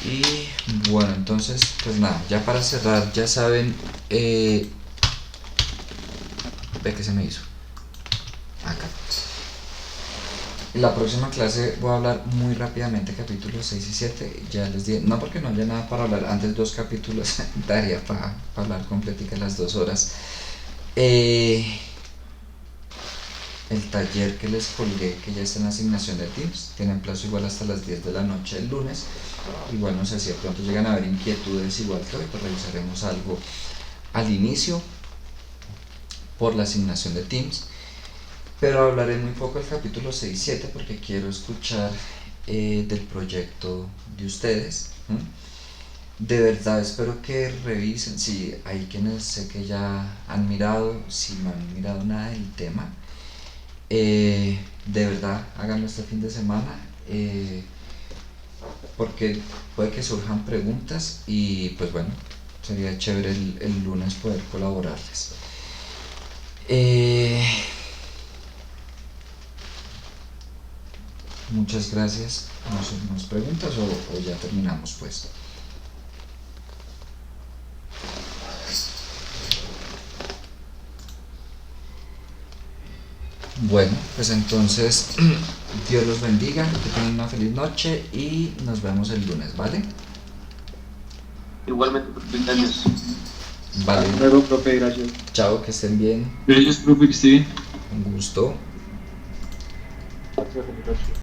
Y bueno, entonces, pues nada, ya para cerrar, ya saben, ve que se me hizo. Acá. En la próxima clase voy a hablar muy rápidamente capítulos 6 y 7. Ya les dije, no porque no haya nada para hablar, antes 2 capítulos daría para hablar completica las 2 horas. El taller que les colgué, que ya está en asignación de Teams, tienen plazo igual hasta las 10 de la noche el lunes. Igual no sé si de pronto llegan a haber inquietudes igual que hoy, pues revisaremos algo al inicio por la asignación de Teams. Pero hablaré muy poco del capítulo 6 y 7 porque quiero escuchar del proyecto de ustedes. De verdad espero que revisen, si hay quienes sé que ya han mirado, si no han mirado nada del tema. De verdad háganlo este fin de semana, porque puede que surjan preguntas y pues bueno, sería chévere el lunes poder colaborarles. Muchas gracias. ¿Nos preguntas o ya terminamos pues? Bueno, pues entonces Dios los bendiga, que tengan una feliz noche y nos vemos el lunes, ¿vale? Igualmente, profe, gracias. Vale, Luego, profe, gracias. chao, que estén bien, Gracias, profe, que esté bien. un gusto. Gracias.